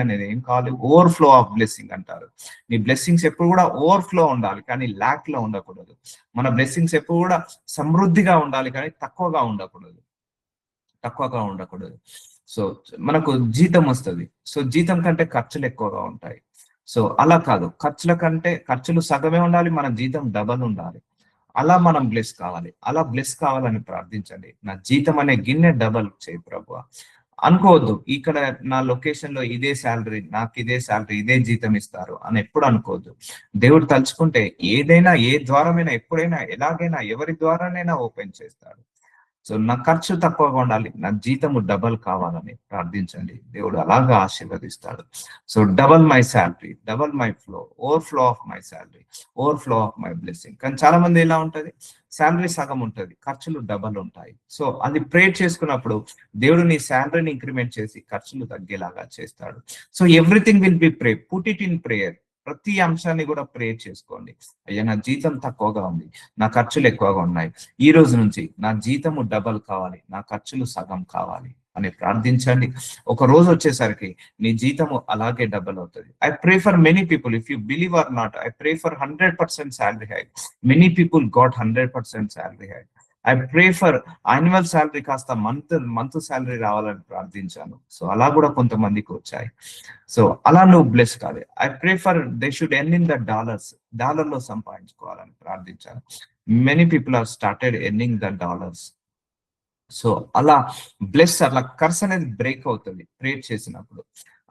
అనేది ఏం కావాలి? ఓవర్ఫ్లో ఆఫ్ బ్లెస్సింగ్ అంటారు. నీ బ్లెస్సింగ్స్ ఎప్పుడు కూడా ఓవర్ఫ్లో ఉండాలి, కానీ ల్యాక్ లో ఉండకూడదు. మన బ్లెస్సింగ్స్ ఎప్పుడు కూడా సమృద్ధిగా ఉండాలి, కానీ తక్కువగా ఉండకూడదు. సో మనకు జీతం వస్తుంది, సో జీతం కంటే ఖర్చులు ఎక్కువగా ఉంటాయి. సో అలా కాదు, ఖర్చులు సగమే ఉండాలి, మన జీతం డబల్ ఉండాలి. అలా మనం బ్లెస్ కావాలి. అలా బ్లెస్ కావాలని ప్రార్థించండి. నా జీతం అనే గిన్నె డబల్ చేయి ప్రభువా. అనుకోవద్దు ఇక్కడ నా లొకేషన్ లో ఇదే శాలరీ, నాకు ఇదే శాలరీ, ఇదే జీతం ఇస్తారు అని ఎప్పుడు అనుకోవద్దు. దేవుడు తలుచుకుంటే ఏదైనా, ఏ ద్వారమైనా, ఎప్పుడైనా, ఎలాగైనా, ఎవరి ద్వారానైనా ఓపెన్ చేస్తాడు. సో నా ఖర్చు తక్కువగా ఉండాలి, నా జీతము డబల్ కావాలని ప్రార్థించండి. దేవుడు అలాగా ఆశీర్వదిస్తాడు. So double my salary, double my flow, overflow of my salary, overflow of my blessing. కానీ చాలా మంది ఎలా ఉంటది, శాలరీ సగం ఉంటది, ఖర్చులు డబల్ ఉంటాయి. సో అది ప్రే చేసుకున్నప్పుడు దేవుడు నీ శాలరీని ఇంక్రిమెంట్ చేసి ఖర్చులు తగ్గేలాగా చేస్తాడు. So everything will be pray, put it in prayer. ప్రతి అంశాన్ని కూడా ప్రేయర్ చేసుకోండి. అయ్యా నా జీతం తక్కువగా ఉంది, నా ఖర్చులు ఎక్కువగా ఉన్నాయి, ఈ రోజు నుంచి నా జీతము డబల్ కావాలి, నా ఖర్చులు సగం కావాలి అని ప్రార్థించండి. ఒక రోజు వచ్చేసరికి నీ జీతము అలాగే డబల్ అవుతుంది. I pray for many people, if you believe are not, I pray for 100% salary hike. Many people got 100% salary hike. I pray for annual salary కాస్త మంత్ శాలరీ రావాలని ప్రార్థించాను. సో అలా కూడా కొంతమందికి వచ్చాయి. సో అలా నువ్వు బ్లెస్ కాదు. I pray for they should earn in the డాలర్లో సంపాదించుకోవాలని ప్రార్థించాను. Many people are started earning the dollars. So అలా అలా కర్స్ అనేది బ్రేక్ అవుతుంది ప్రేర్ చేసినప్పుడు.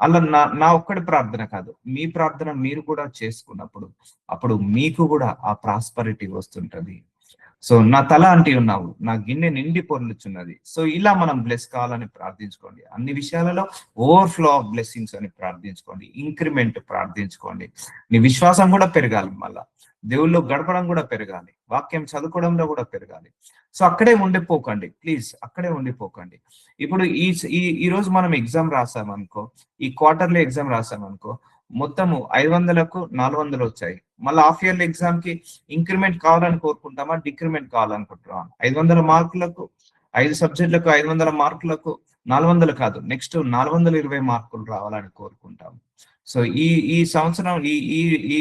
అలా నా ఒక్కడి ప్రార్థన కాదు, మీ ప్రార్థన మీరు కూడా చేసుకున్నప్పుడు అప్పుడు మీకు కూడా ఆ ప్రాస్పరిటీ వస్తుంటది. సో నా తల అంటి ఉన్నావు, నా గిన్నె నిండి పొర్లుచున్నది. సో ఇలా మనం బ్లెస్ కావాలని ప్రార్థించుకోండి. అన్ని విషయాలలో ఓవర్ఫ్లో ఆఫ్ బ్లెస్సింగ్స్ అని ప్రార్థించుకోండి. ఇంక్రిమెంట్ ప్రార్థించుకోండి. నీ విశ్వాసం కూడా పెరగాలి, మళ్ళా దేవుళ్ళు గడపడం కూడా పెరగాలి, వాక్యం చదువుకోవడంలో కూడా పెరగాలి. సో అక్కడే ఉండిపోకండి ప్లీజ్, అక్కడే ఉండిపోకండి. ఇప్పుడు ఈ రోజు మనం ఎగ్జామ్ రాసామనుకో, ఈ క్వార్టర్లీ ఎగ్జామ్ రాసామనుకో, మొత్తము 500కు 400 వచ్చాయి. మళ్ళీ హాఫ్ ఇయర్లీ ఎగ్జామ్ కి ఇంక్రిమెంట్ కావాలని కోరుకుంటామా, డిక్రిమెంట్ కావాలనుకుంటున్నామా? 500 మార్కులకు 5 సబ్జెక్టులకు 500 మార్కులకు 400 కాదు, నెక్స్ట్ 420 మార్కులు రావాలని కోరుకుంటాము. సో ఈ సంవత్సరం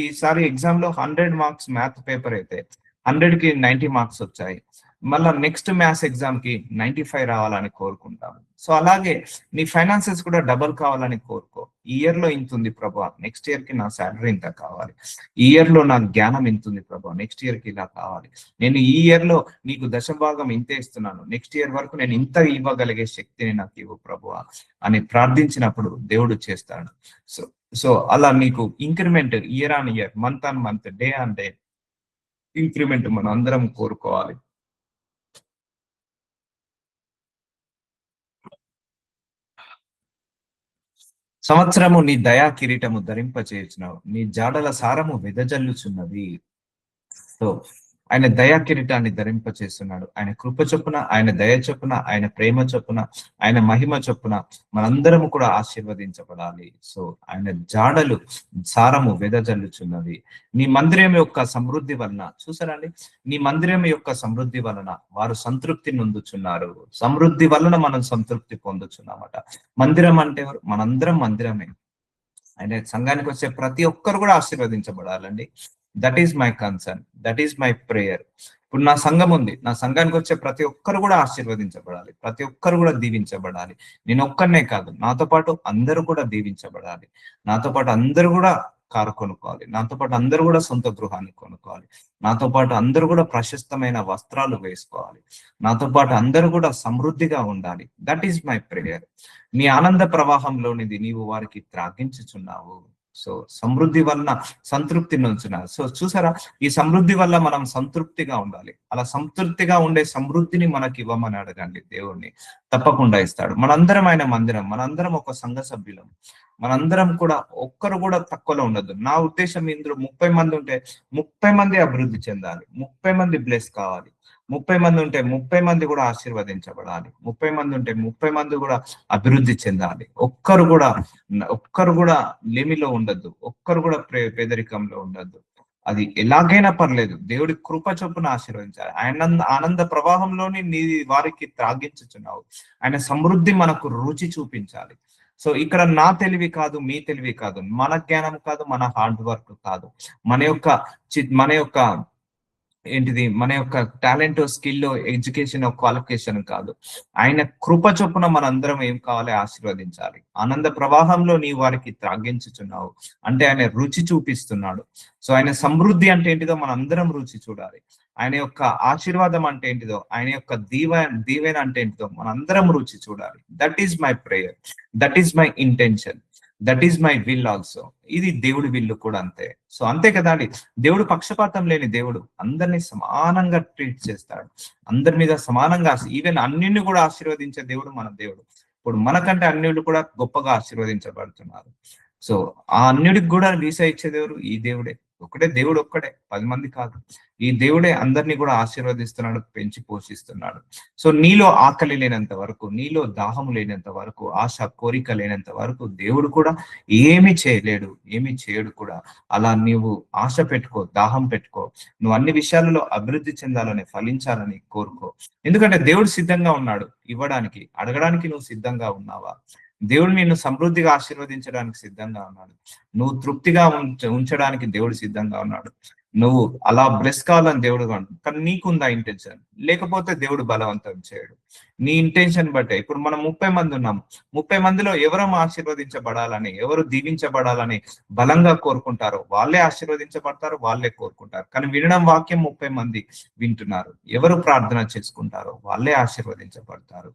ఈసారి ఎగ్జామ్ లో 100 మార్క్స్ మ్యాథ్ పేపర్ అయితే 100కి 90 మార్క్స్ వచ్చాయి. మళ్ళా నెక్స్ట్ మ్యాథ్స్ ఎగ్జామ్ కి 95 రావాలని కోరుకుంటాము. సో అలాగే నీ ఫైనాన్సెస్ కూడా డబల్ కావాలని కోరుకో. ఈ ఇయర్ లో ఇంత ఉంది ప్రభా, నెక్స్ట్ ఇయర్ కి నా శాలరీ ఇంత కావాలి. ఈ ఇయర్ లో నా జ్ఞానం ఇంత ఉంది ప్రభా, నెక్స్ట్ ఇయర్ కి ఇలా కావాలి. నేను ఈ ఇయర్ లో నీకు దశభాగం ఇంతే ఇస్తున్నాను, నెక్స్ట్ ఇయర్ వరకు నేను ఇంత ఇవ్వగలిగే శక్తిని నాకు ఇవ్వు ప్రభు అని ప్రార్థించినప్పుడు దేవుడు చేస్తాడు. సో అలా నీకు increment year on year, month on month, day on day increment మనం అందరం కోరుకోవాలి. సంవత్సరము నీ దయా కిరీటము ధరింపచేయుచున్నావు, నీ జాడల సారము వెదజల్లుచున్నది. సో ఆయన దయా కిరీటాన్ని ధరింపచేస్తున్నాడు. ఆయన కృప చొప్పున, ఆయన దయ చొప్పున, ఆయన ప్రేమ చొప్పున, ఆయన మహిమ చొప్పున మనందరము కూడా ఆశీర్వదించబడాలి. సో ఆయన జాడలు సారము వెదజల్లుచున్నది. నీ మందిరం యొక్క సమృద్ధి వలన, చూసారండి, నీ మందిరం యొక్క సమృద్ధి వలన వారు సంతృప్తి నొందుచున్నారు. సమృద్ధి వలన మనం సంతృప్తి పొందుచున్నామట. మందిరం అంటే మనందరం మందిరమే. ఆయన సంఘానికి వచ్చే ప్రతి ఒక్కరు కూడా ఆశీర్వదించబడాలండి. That is my concern, that is my prayer. ఇప్పుడు నా సంఘం ఉంది, నా సంఘానికి వచ్చే ప్రతి ఒక్కరు కూడా ఆశీర్వదించబడాలి, ప్రతి ఒక్కరు కూడా దీవించబడాలి. నేను ఒక్కనే కాదు, నాతో పాటు అందరూ కూడా దీవించబడాలి. నాతో పాటు అందరూ కూడా కారు కొనుక్కోవాలి, నాతో పాటు అందరూ కూడా సొంత గృహాన్ని కొనుక్కోవాలి, నాతో పాటు అందరూ కూడా ప్రశస్తమైన వస్త్రాలు వేసుకోవాలి, నాతో పాటు అందరూ కూడా సమృద్ధిగా ఉండాలి. That is my prayer. నీ ఆనంద ప్రవాహంలోనిది నీవు వారికి త్రాగించుచున్నావు. సో సమృద్ధి వలన సంతృప్తి నుంచున్నారు. సో చూసారా, ఈ సమృద్ధి వల్ల మనం సంతృప్తిగా ఉండాలి. అలా సంతృప్తిగా ఉండే సమృద్ధిని మనకి ఇవ్వమని అడగండి, దేవుణ్ణి తప్పకుండా ఇస్తాడు. మనందరం ఆయన మందిరం, మనందరం ఒక సంఘ సభ్యులం, మనందరం కూడా ఒక్కరు కూడా తక్కువలో ఉండదు. నా ఉద్దేశం, ఇందులో 30 మంది ఉంటే 30 మంది అభివృద్ధి చెందాలి, 30 మంది బ్లెస్ కావాలి, 30 మంది ఉంటే 30 మంది కూడా ఆశీర్వదించబడాలి, 30 మంది ఉంటే 30 మంది కూడా అభివృద్ధి చెందాలి. ఒక్కరు కూడా లేమిలో ఉండద్దు, ఒక్కరు కూడా పేదరికంలో ఉండద్దు. అది ఎలాగైనా పర్లేదు, దేవుడి కృప చొప్పున ఆశీర్వదించాలి. ఆనంద ప్రవాహంలోని నీ వారికి త్రాగించుచున్నావు. ఆయన సమృద్ధి మనకు రుచి చూపించాలి. సో ఇక్కడ నా తెలివి కాదు, మీ తెలివి కాదు, మన జ్ఞానం కాదు, మన హార్డ్ వర్క్ కాదు, మన యొక్క ఏంటిది, మన యొక్క టాలెంట్, స్కిల్, ఎడ్యుకేషన్, క్వాలిఫికేషన్ కాదు. ఆయన కృప చొప్పున మనందరం ఏం కావాలి, ఆశీర్వదించాలి. ఆనంద ప్రవాహంలో నీ వారికి త్రాగించుచున్నావు అంటే ఆయన రుచి చూపిస్తున్నాడు. సో ఆయన సమృద్ధి అంటే ఏంటిదో మనందరం రుచి చూడాలి. ఆయన యొక్క ఆశీర్వాదం అంటే ఏంటిదో, ఆయన యొక్క దీవెన అంటే ఏంటిదో మనందరం రుచి చూడాలి. That is my prayer, that is my intention, that is my will also. ఇది దేవుడి విల్లు కూడా అంతే. సో అంతే కదా అండి, దేవుడు పక్షపాతం లేని దేవుడు, అందరినీ సమానంగా ట్రీట్ చేస్తాడు, అందరి మీద సమానంగా, ఈవెన్ అన్నిని కూడా ఆశీర్వదించే దేవుడు మన దేవుడు. ఇప్పుడు మనకంటే అన్యులు కూడా గొప్పగా ఆశీర్వదించబడుతున్నారు. సో ఆ అన్యుడికి కూడా వీసా ఇచ్చే దేవుడు ఈ దేవుడే. ఒకటే దేవుడు, ఒక్కడే, 10 మంది కాదు. ఈ దేవుడే అందరినీ కూడా ఆశీర్వదిస్తున్నాడు, పెంచి పోషిస్తున్నాడు. సో నీలో ఆకలి లేనంత వరకు, నీలో దాహము లేనంత వరకు, ఆశ కోరిక లేనంత వరకు దేవుడు కూడా ఏమి చేయలేడు, ఏమి చేయడు కూడా. అలా నీవు ఆశ పెట్టుకో, దాహం పెట్టుకో, నువ్వు అన్ని విషయాలలో అభివృద్ధి చెందాలని, ఫలించాలని కోరుకో. ఎందుకంటే దేవుడు సిద్ధంగా ఉన్నాడు ఇవ్వడానికి. అడగడానికి నువ్వు సిద్ధంగా ఉన్నావా? దేవుడు నిన్ను సమృద్ధిగా ఆశీర్వదించడానికి సిద్ధంగా ఉన్నాడు. నువ్వు తృప్తిగా ఉంచడానికి దేవుడు సిద్ధంగా ఉన్నాడు. నువ్వు అలా బ్లెస్ కావాలని దేవుడు కానీ నీకుందా ఇంటెన్షన్? లేకపోతే దేవుడు బలవంతం చేయడు. నీ ఇంటెన్షన్ బట్టే. ఇప్పుడు మనం 30 మంది ఉన్నాం. 30 మందిలో ఎవరు ఆశీర్వదించబడాలని, ఎవరు దీవించబడాలని బలంగా కోరుకుంటారో వాళ్ళే ఆశీర్వదించబడతారు, వాళ్ళే కోరుకుంటారు. కానీ వినడం వాక్యం 30 మంది వింటున్నారు. ఎవరు ప్రార్థన చేసుకుంటారో వాళ్ళే ఆశీర్వదించబడతారు.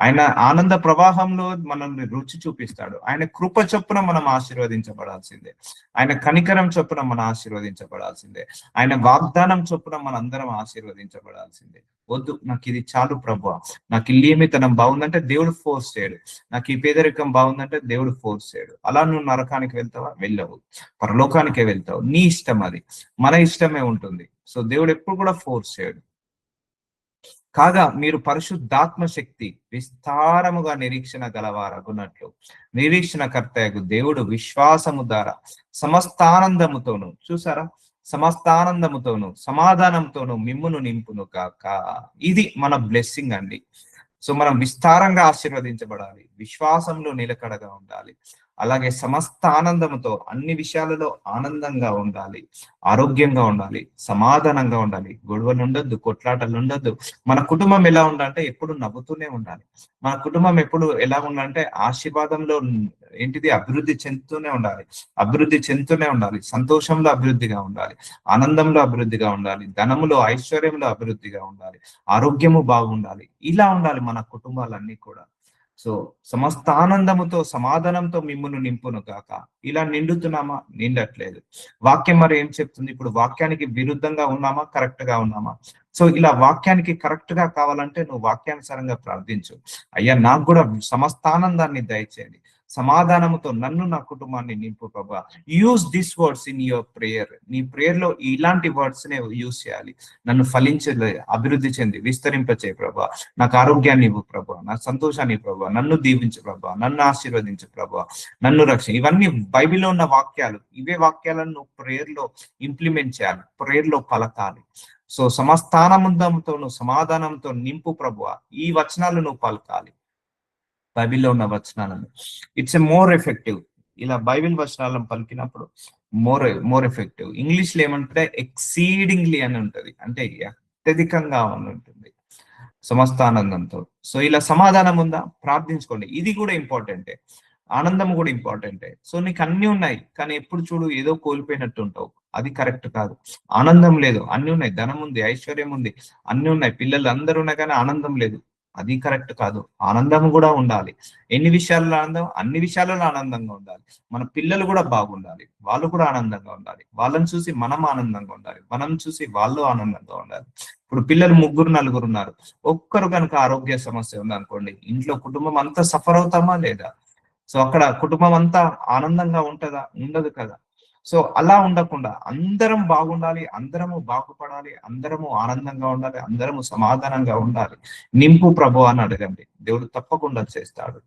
ఆయన ఆనంద ప్రవాహంలో మనల్ని రుచి చూపిస్తాడు. ఆయన కృప చొప్పున మనం ఆశీర్వదించబడాల్సిందే. ఆయన కనికరం చొప్పున మనం ఆశీర్వదించబడాల్సిందే. ఆయన వాగ్దానం చొప్పున మనందరం ఆశీర్వదించబడాల్సిందే. వద్దు, నాకు ఇది చాలు ప్రభువా, నాకు ఈ నియమితనం బాగుందంటే దేవుడు ఫోర్స్ చేయడు. నాకు ఈ పేదరికం బాగుందంటే దేవుడు ఫోర్స్ చేయడు. అలా నువ్వు నరకానికి వెళ్తావా? వెళ్ళవు. పరలోకానికే వెళ్తావు. నీ ఇష్టం అది. మన ఇష్టమే ఉంటుంది. సో దేవుడు ఎప్పుడు కూడా ఫోర్స్ చేయడు. కాగా మీరు పరిశుద్ధాత్మ శక్తి విస్తారముగా నిరీక్షణ గలవారగునట్లు నిరీక్షణకర్తయగు దేవుడు విశ్వాసము ద్వారా సమస్తానందముతోను, చూసారా, సమస్తానందముతోను సమాధానంతోను మిమ్మును నింపును కాక. ఇది మన బ్లెస్సింగ్ అండి. సో మనం విస్తారంగా ఆశీర్వదించబడాలి, విశ్వాసంలో నిలకడగా ఉండాలి, అలాగే సమస్త ఆనందంతో అన్ని విషయాలలో ఆనందంగా ఉండాలి, ఆరోగ్యంగా ఉండాలి, సమాధానంగా ఉండాలి, గొడవలు ఉండొద్దు, కొట్లాటలు ఉండొద్దు. మన కుటుంబం ఎలా ఉండాలంటే ఎప్పుడు నవ్వుతూనే ఉండాలి. మన కుటుంబం ఎప్పుడు ఎలా ఉండాలంటే ఆశీర్వాదంలో ఏంటిది అభివృద్ధి చెందుతూనే ఉండాలి, అభివృద్ధి చెందుతూనే ఉండాలి, సంతోషంలో అభివృద్ధిగా ఉండాలి, ఆనందంలో అభివృద్ధిగా ఉండాలి, ధనములో ఐశ్వర్యంలో అభివృద్ధిగా ఉండాలి, ఆరోగ్యము బాగుండాలి. ఇలా ఉండాలి మన కుటుంబాలన్నీ కూడా. సో సమస్త ఆనందముతో సమాధానంతో మిమ్మును నింపును కాక. ఇలా నిండుతున్నామా? నిండట్లేదు. వాక్యం మరి ఏం చెప్తుంది? ఇప్పుడు వాక్యానికి విరుద్ధంగా ఉన్నామా? కరెక్ట్ గా ఉన్నామా? సో ఇలా వాక్యానికి కరెక్ట్ గా కావాలంటే నువ్వు వాక్యానుసారంగా ప్రార్థించు. అయ్యా, నాకు కూడా సమస్తానందాన్ని దయచేయండి, సమాధానముతో నన్ను నా కుటుంబాన్ని నింపు ప్రభా. Use this words in your prayer. నీ ప్రేయర్ లో ఇలాంటి వర్డ్స్ నే యూజ్ చేయాలి. నన్ను ఫలించలే, అభివృద్ధి చెంది విస్తరింపచే ప్రభా. నాకు ఆరోగ్యాన్ని ఇవ్వు ప్రభా, నా సంతోషాన్ని ప్రభా, నన్ను దీవించు ప్రభా, నన్ను ఆశీర్వదించు ప్రభా, నన్ను రక్షణ. ఇవన్నీ బైబిల్లో ఉన్న వాక్యాలు. ఇవే వాక్యాలను నువ్వు ప్రేయర్ లో ఇంప్లిమెంట్ చేయాలి, ప్రేయర్ లో పలకాలి. సో సమస్తానందంతోను సమాధానంతో నింపు ప్రభువ. ఈ వచనాలు నువ్వు పలకాలి, బైబిల్లో ఉన్న వచనాలను. It's a more effective. ఇలా బైబిల్ వచనాలను పలికినప్పుడు మోర్ మోర్ ఎఫెక్టివ్. ఇంగ్లీష్ లో ఏమంటే ఎక్సీడింగ్లీ అని ఉంటది, అంటే అత్యధికంగా అని ఉంటుంది సమస్త ఆనందంతో. సో ఇలా సమాధానం ఉందా? ప్రార్థించుకోండి. ఇది కూడా ఇంపార్టెంటే, ఆనందం కూడా ఇంపార్టెంటే. సో నీకు అన్ని ఉన్నాయి కానీ ఎప్పుడు చూడు ఏదో కోల్పోయినట్టు ఉంటావు. అది కరెక్ట్ కాదు. ఆనందం లేదు, అన్ని ఉన్నాయి, ధనం ఉంది, ఐశ్వర్యం ఉంది, అన్ని ఉన్నాయి, పిల్లలు అందరూ ఉన్నాయి కానీ ఆనందం లేదు. అది కరెక్ట్ కాదు. ఆనందం కూడా ఉండాలి. ఎన్ని విషయాల్లో ఆనందం? అన్ని విషయాలలో ఆనందంగా ఉండాలి. మన పిల్లలు కూడా బాగుండాలి, వాళ్ళు కూడా ఆనందంగా ఉండాలి, వాళ్ళని చూసి మనం ఆనందంగా ఉండాలి, మనం చూసి వాళ్ళు ఆనందంగా ఉండాలి. ఇప్పుడు పిల్లలు ముగ్గురు నలుగురు ఉన్నారు, ఒక్కరు కనుక ఆరోగ్య సమస్య ఉందనుకోండి, ఇంట్లో కుటుంబం అంతా సఫర్ అవుతామా లేదా? సో అక్కడ కుటుంబం అంతా ఆనందంగా ఉంటుందా? ఉండదు కదా. సో అలా ఉండకుండా అందరం బాగుండాలి, అందరము బాగుపడాలి, అందరము ఆనందంగా ఉండాలి, అందరము సమాధానంగా ఉండాలి. నింపు ప్రభు అని అడగండి, దేవుడు తప్పకుండా చేస్తాడు.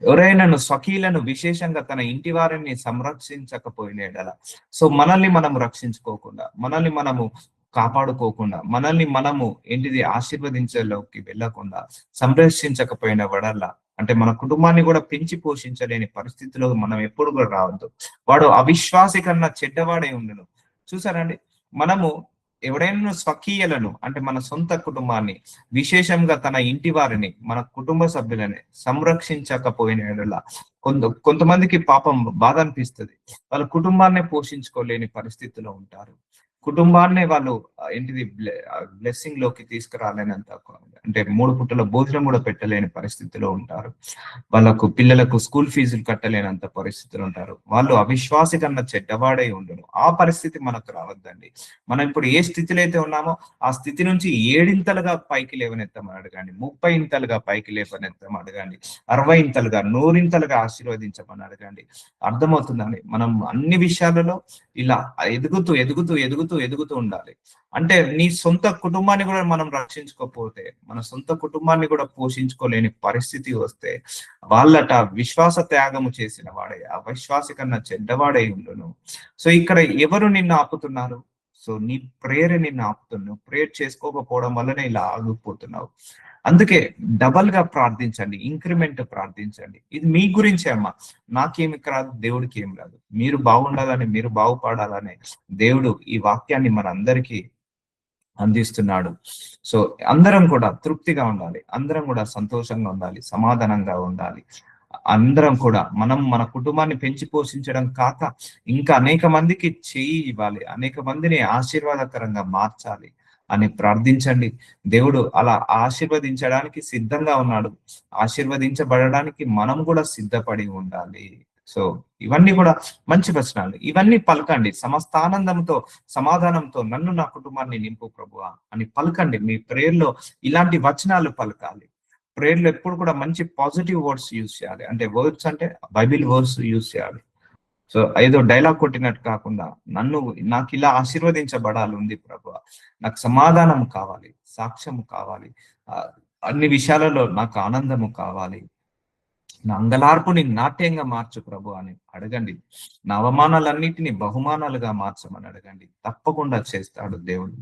ఎవరైనాను స్వకీయులను విశేషంగా తన ఇంటి వారిని సంరక్షించకపోయిన, సో మనల్ని మనం రక్షించుకోకుండా, మనల్ని మనము కాపాడుకోకుండా, మనల్ని మనము ఏంటిది ఆశీర్వదించేలోకి వెళ్ళకుండా సంరక్షించకపోయిన వడల్లా, అంటే మన కుటుంబాన్ని కూడా పెంచి పోషించలేని పరిస్థితిలో మనం ఎప్పుడు కూడా రావద్దు. వాడు అవిశ్వాసి కన్నా చెడ్డవాడై ఉండును. చూసారండి, మనము ఎవడైనా స్వకీయులను అంటే మన సొంత కుటుంబాన్ని, విశేషంగా తన ఇంటి వారిని, మన కుటుంబ సభ్యులని సంరక్షించకపోయిన కొంతమందికి పాపం బాధ అనిపిస్తుంది. వాళ్ళ కుటుంబాన్ని పోషించుకోలేని పరిస్థితిలో ఉంటారు. కుటుంబాన్నే వాళ్ళు ఏంటిది బ్లెస్సింగ్ లోకి తీసుకురాలేనంత, అంటే 3 పుట్టల భోజనం కూడా పెట్టలేని పరిస్థితిలో ఉంటారు. వాళ్ళకు పిల్లలకు స్కూల్ ఫీజులు కట్టలేనంత పరిస్థితులు ఉంటారు. వాళ్ళు అవిశ్వాసి కన్నా చెడ్డవాడై ఉండును. ఆ పరిస్థితి మనకు రావద్దండి. మనం ఇప్పుడు ఏ స్థితిలో అయితే ఉన్నామో ఆ స్థితి నుంచి 7 ఇంతలుగా పైకి లేవనెత్తమని అడగండి, 30 ఇంతలుగా పైకి లేవనెత్తమని అడగండి, 60 ఇంతలుగా 100 ఇంతలుగా ఆశీర్వదించమని అడగండి. అర్థమవుతుందండి. మనం అన్ని విషయాలలో ఇలా ఎదుగుతూ ఎదుగుతూ ఎదుగుతూ ఎదుగుతూ ఉండాలి. అంటే నీ సొంత కుటుంబాన్ని కూడా మనం రక్షించుకోకపోతే, మన సొంత కుటుంబాన్ని కూడా పోషించుకోలేని పరిస్థితి వస్తే, వాళ్ళట విశ్వాస త్యాగము చేసిన వాడే అవిశ్వాసి కన్నా చెడ్డవాడై ఉండును. సో ఇక్కడ ఎవరు నిన్ను ఆపుతున్నారు? సో నీ ప్రేయర్ నిన్ను ఆపుతున్నావు. ప్రేయర్ చేసుకోకపోవడం వల్లనే ఇలా ఆగిపోతున్నావు. అందుకే డబల్ గా ప్రార్థించండి, ఇంక్రిమెంట్ ప్రార్థించండి. ఇది మీ గురించే అమ్మా, నాకేమి రాదు, దేవుడికి ఏం రాదు. మీరు బాగుండాలని, మీరు బాగుపడాలని దేవుడు ఈ వాక్యాన్ని మనందరికీ అందిస్తున్నాడు. సో అందరం కూడా తృప్తిగా ఉండాలి, అందరం కూడా సంతోషంగా ఉండాలి, సమాధానంగా ఉండాలి. అందరం కూడా మనం మన కుటుంబాన్ని పెంచి పోషించడం కాక ఇంకా అనేక మందికి చేయి ఇవ్వాలి, అనేక మందిని ఆశీర్వాదకరంగా మార్చాలి అని ప్రార్థించండి. దేవుడు అలా ఆశీర్వదించడానికి సిద్ధంగా ఉన్నాడు. ఆశీర్వదించబడడానికి మనం కూడా సిద్ధపడి ఉండాలి. సో ఇవన్నీ కూడా మంచి వచనాలు. ఇవన్నీ పలకండి సమస్త ఆనందంతో, సమాధానంతో, నన్ను నా కుటుంబాన్ని నింపు ప్రభువా అని పలకండి. మీ ప్రేయర్లో ఇలాంటి వచనాలు పలకాలి. ప్రేయర్లో ఎప్పుడు కూడా మంచి పాజిటివ్ వర్డ్స్ యూజ్ చేయాలి. అంటే వర్డ్స్ అంటే బైబిల్ వర్డ్స్ యూజ్ చేయాలి. సో ఏదో డైలాగ్ కొట్టినట్టు కాకుండా, నాకు ఇలా ఆశీర్వదించబడాలి ఉంది ప్రభువా, నాకు సమాధానం కావాలి, సాక్ష్యము కావాలి, అన్ని విషయాలలో నాకు ఆనందము కావాలి, నా అంగలార్పుని నాట్యంగా మార్చు ప్రభు అని అడగండి. నా అవమానాలన్నిటిని బహుమానాలుగా మార్చమని అడగండి. తప్పకుండా చేస్తాడు దేవుడు.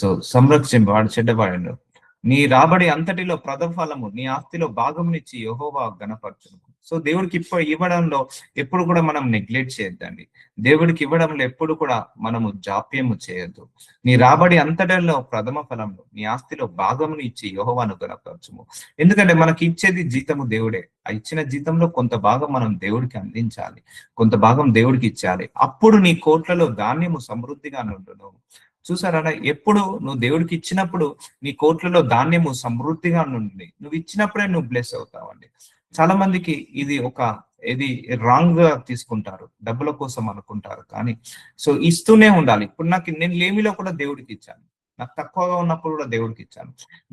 సో సంరక్షింపవాడు చెడ్డవాడు. నీ రాబడి అంతటిలో ప్రథమఫలము నీ ఆస్తిలో భాగమునిచ్చి యెహోవా గణపరచును. సో దేవుడికి ఇవ్వడంలో ఎప్పుడు కూడా మనం నెగ్లెక్ట్ చేయొద్దండి. దేవుడికి ఇవ్వడంలో ఎప్పుడు కూడా మనము జాప్యము చేయొద్దు. నీ రాబడి అంతటిలో ప్రథమ ఫలంలో నీ ఆస్తిలో భాగముని ఇచ్చి యెహోవాను గణపరచుము. ఎందుకంటే మనకి ఇచ్చేది జీతము దేవుడే. ఆ ఇచ్చిన జీతంలో కొంత భాగం మనం దేవుడికి అందించాలి, కొంత భాగం దేవుడికి ఇచ్చాలి. అప్పుడు నీ కోట్లలో ధాన్యము సమృద్ధిగా నుండును. చూసారా, ఎప్పుడు నువ్వు దేవుడికి ఇచ్చినప్పుడు నీ కోట్లలో ధాన్యము సమృద్ధిగా నుండి, నువ్వు ఇచ్చినప్పుడే నువ్వు బ్లెస్ అవుతావండి. చాలా మందికి ఇది రాంగ్ గా తీసుకుంటారు, డబ్బుల కోసం అనుకుంటారు. కానీ సో ఇస్తూనే ఉండాలి. ఇప్పుడు నేను లేమిలో కూడా దేవుడికి ఇచ్చాను, నాకు తక్కువగా ఉన్నప్పుడు కూడా దేవుడికి ఇచ్చాను.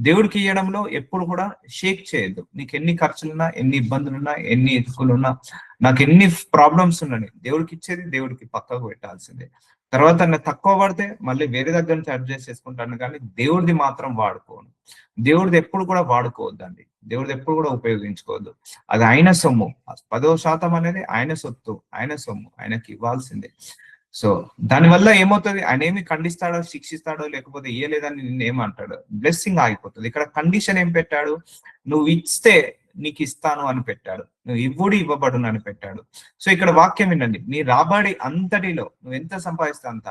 దేవుడికి ఇవ్వడంలో ఎప్పుడు కూడా షేక్ చేయొద్దు. నీకు ఎన్ని ఖర్చులున్నా, ఎన్ని ఇబ్బందులున్నా, ఎన్ని ఇరుకులున్నా, నాకు ఎన్ని ప్రాబ్లమ్స్ ఉన్నాయి, దేవుడికి ఇచ్చేది దేవుడికి పక్కకు పెట్టాల్సిందే. తర్వాత నేను తక్కువ పడితే మళ్ళీ వేరే దగ్గర నుంచి అడ్జస్ట్ చేసుకుంటాను, కానీ దేవుడిది మాత్రం వాడుకోను. దేవుడిది ఎప్పుడు కూడా వాడుకోవద్దండి, దేవుడిది ఎప్పుడు కూడా ఉపయోగించుకోవద్దు. అది ఆయన సొమ్ము. 10% అనేది ఆయన సొత్తు, ఆయన సొమ్ము, ఆయనకి ఇవ్వాల్సిందే. సో దానివల్ల ఏమవుతుంది, ఆయన ఏమి ఖండిస్తాడో, శిక్షిస్తాడో, లేకపోతే ఇయ్యలేదని నిన్నేమంటాడు, బ్లెస్సింగ్ ఆగిపోతుంది. ఇక్కడ కండిషన్ ఏం పెట్టాడు, నువ్వు ఇస్తే నీకు ఇస్తాను అని పెట్టాడు, నువ్వు ఇవ్వుడు ఇవ్వబడును అని పెట్టాడు. సో ఇక్కడ వాక్యం వినండి, నీ రాబడి అంతటిలో నువ్వు ఎంత సంపాదిస్తే అంత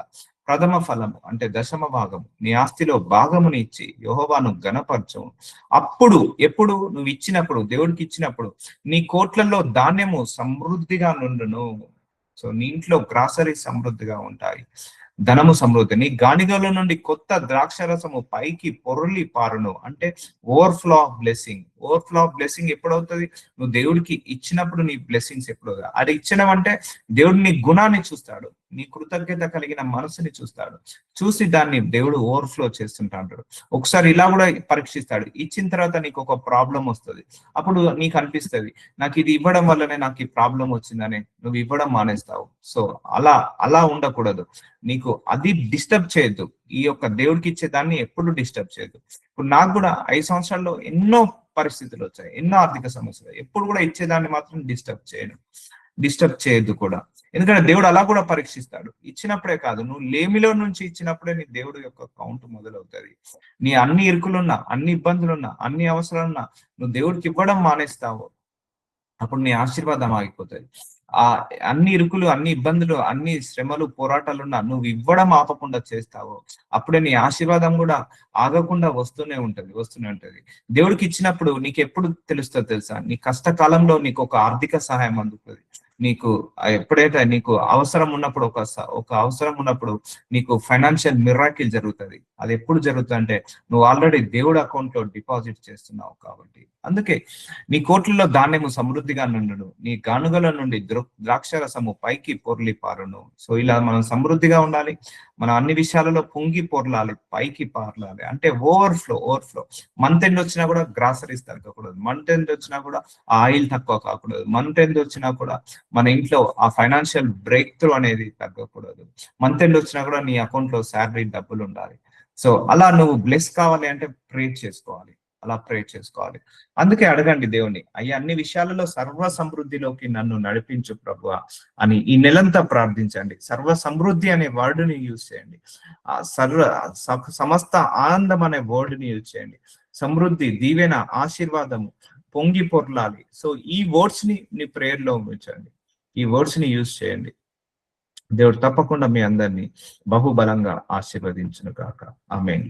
ప్రథమ ఫలము అంటే దశమ భాగము నీ ఆస్తిలో భాగముని ఇచ్చి యెహోవాను గణపరచము. అప్పుడు ఎప్పుడు నువ్వు ఇచ్చినప్పుడు, దేవుడికి ఇచ్చినప్పుడు నీ కోట్లలో ధాన్యము సమృద్ధిగా నుండును. సో నీ ఇంట్లో గ్రాసరీ సమృద్ధిగా ఉంటాయి, ధనము సమృద్ధి. నీ గానిగల నుండి కొత్త ద్రాక్షరసము పైకి పొరలి పారును. అంటే overflow of blessing. Overflow of blessing ఎప్పుడవుతుంది, నువ్వు దేవుడికి ఇచ్చినప్పుడు నీ బ్లెస్సింగ్స్ ఎప్పుడు. అది ఇచ్చినవంటే దేవుడు నీ గుణాన్ని చూస్తాడు, నీ కృతజ్ఞత కలిగిన మనసుని చూస్తాడు, చూసి దాన్ని దేవుడు ఓవర్ఫ్లో చేస్తుంటాడు. ఒకసారి ఇలా కూడా పరీక్షిస్తాడు. ఇచ్చిన తర్వాత నీకు ఒక ప్రాబ్లం వస్తుంది, అప్పుడు నీకు అనిపిస్తుంది నాకు ఇది ఇవ్వడం వల్లనే నాకు ఈ ప్రాబ్లం వచ్చిందని నువ్వు ఇవ్వడం మానేస్తావు. సో అలా ఉండకూడదు. నీకు అది డిస్టర్బ్ చేయొద్దు. ఈ యొక్క దేవుడికి ఇచ్చే దాన్ని ఎప్పుడు డిస్టర్బ్ చేయొద్దు. ఇప్పుడు నాకు కూడా 5 సంవత్సరాల్లో ఎన్నో పరిస్థితులు వచ్చాయి, ఎన్నో ఆర్థిక సమస్యలు. ఎప్పుడు కూడా ఇచ్చేదాన్ని మాత్రం డిస్టర్బ్ చేయొద్దు కూడా. ఎందుకంటే దేవుడు అలా కూడా పరీక్షిస్తాడు. ఇచ్చినప్పుడే కాదు, నువ్వు లేమిలో నుంచి ఇచ్చినప్పుడే నీ దేవుడు యొక్క కౌంట్ మొదలవుతుంది. నీ అన్ని ఇరుకులున్నా, అన్ని ఇబ్బందులున్నా, అన్ని అవసరాలున్నా నువ్వు దేవుడికి ఇవ్వడం మానేస్తావు, అప్పుడు నీ ఆశీర్వాదం ఆగిపోతుంది. ఆ అన్ని ఇరుకులు, అన్ని ఇబ్బందులు, అన్ని శ్రమలు, పోరాటాలున్నా నువ్వు ఇవ్వడం ఆపకుండా చేస్తావు, అప్పుడే నీ ఆశీర్వాదం కూడా ఆగకుండా వస్తూనే ఉంటది. దేవుడికి ఇచ్చినప్పుడు నీకు ఎప్పుడు తెలుస్తుంది తెలుసా, నీ కష్టకాలంలో నీకు ఒక ఆర్థిక సహాయం అందుతుంది. నీకు ఎప్పుడైతే నీకు అవసరం ఉన్నప్పుడు, ఒక అవసరం ఉన్నప్పుడు నీకు ఫైనాన్షియల్ మిరాకిల్ జరుగుతుంది. అది ఎప్పుడు జరుగుతుంది అంటే నువ్వు ఆల్రెడీ దేవుడి అకౌంట్ లో డిపాజిట్ చేస్తున్నావు కాబట్టి. అందుకే నీ కోట్లలో ధాన్యము సమృద్ధిగా నుండును, నీ గానుగల నుండి ద్రాక్షరసము పైకి పొర్లి పారును. సో ఇలా మనం సమృద్ధిగా ఉండాలి, మనం అన్ని విషయాలలో పొంగి పొర్లాలి, పైకి పారలాలి. అంటే ఓవర్ఫ్లో. మంత్ ఎండ్ వచ్చినా కూడా గ్రాసరీస్ తగ్గకూడదు, మంత్ ఎండ్ వచ్చినా కూడా ఆయిల్ తక్కువ కాకూడదు, మంత్ ఎండ్ వచ్చినా కూడా మన ఇంట్లో ఆ ఫైనాన్షియల్ బ్రేక్ త్రూ అనేది తగ్గకూడదు, మంత్ ఎండ్ వచ్చినా కూడా నీ అకౌంట్ లో శాలరీ డబ్బులు ఉండాలి. సో అలా నువ్వు బ్లెస్ కావాలి అంటే ప్రే చేసుకోవాలి. అందుకే అడగండి దేవుని, అయ్యా అన్ని విషయాలలో సర్వ సమృద్ధిలోకి నన్ను నడిపించు ప్రభువా అని ఈ నెలంతా ప్రార్థించండి. సర్వ సమృద్ధి అనే వర్డ్ని యూజ్ చేయండి, సమస్త ఆనందం అనే వర్డ్ని యూజ్ చేయండి, సమృద్ధి, దీవెన, ఆశీర్వాదము పొంగి పొర్లాలి. సో ఈ వర్డ్స్ ని నీ ప్రేయర్ లో ఉంచండి, ఈ వర్డ్స్ ని యూజ్ చేయండి. దేవుడు తప్పకుండా మీ అందరినీ బహుబలంగా ఆశీర్వదించును గాక. ఆమేన్.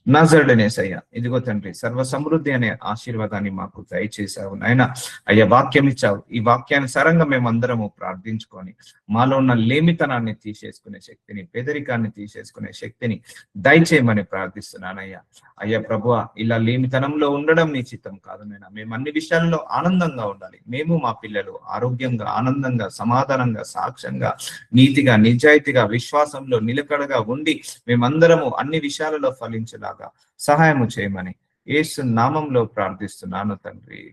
నజరుడైన యేసయ్య, ఇదిగో తండ్రి, సర్వ సమృద్ధి అనే ఆశీర్వాదాన్ని మాకు దయచేశావు నాయన. అయ్యా, వాక్యం ఇచ్చావు. ఈ వాక్యానుసారంగా మేమందరము ప్రార్థించుకొని మాలో ఉన్న లేమితనాన్ని తీసేసుకునే శక్తిని, పేదరికాన్ని తీసేసుకునే శక్తిని దయచేయమని ప్రార్థిస్తున్నానయ్యా. అయ్యా ప్రభువ, ఇలా లేమితనంలో ఉండడం నీ చిత్తం కాదు నాయన. మేము అన్ని విషయాల్లో ఆనందంగా ఉండాలి. మేము, మా పిల్లలు ఆరోగ్యంగా, ఆనందంగా, సమాధానంగా, సాక్ష్యంగా, నీతిగా, నిజాయితీగా, విశ్వాసంలో నిలకడగా ఉండి మేమందరము అన్ని విషయాలలో ఫలించేలాగా సహాయము చేయమని యేసు నామంలో ప్రార్థిస్తున్నాను తండ్రి.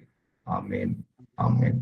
ఆమేన్. ఆమేన్.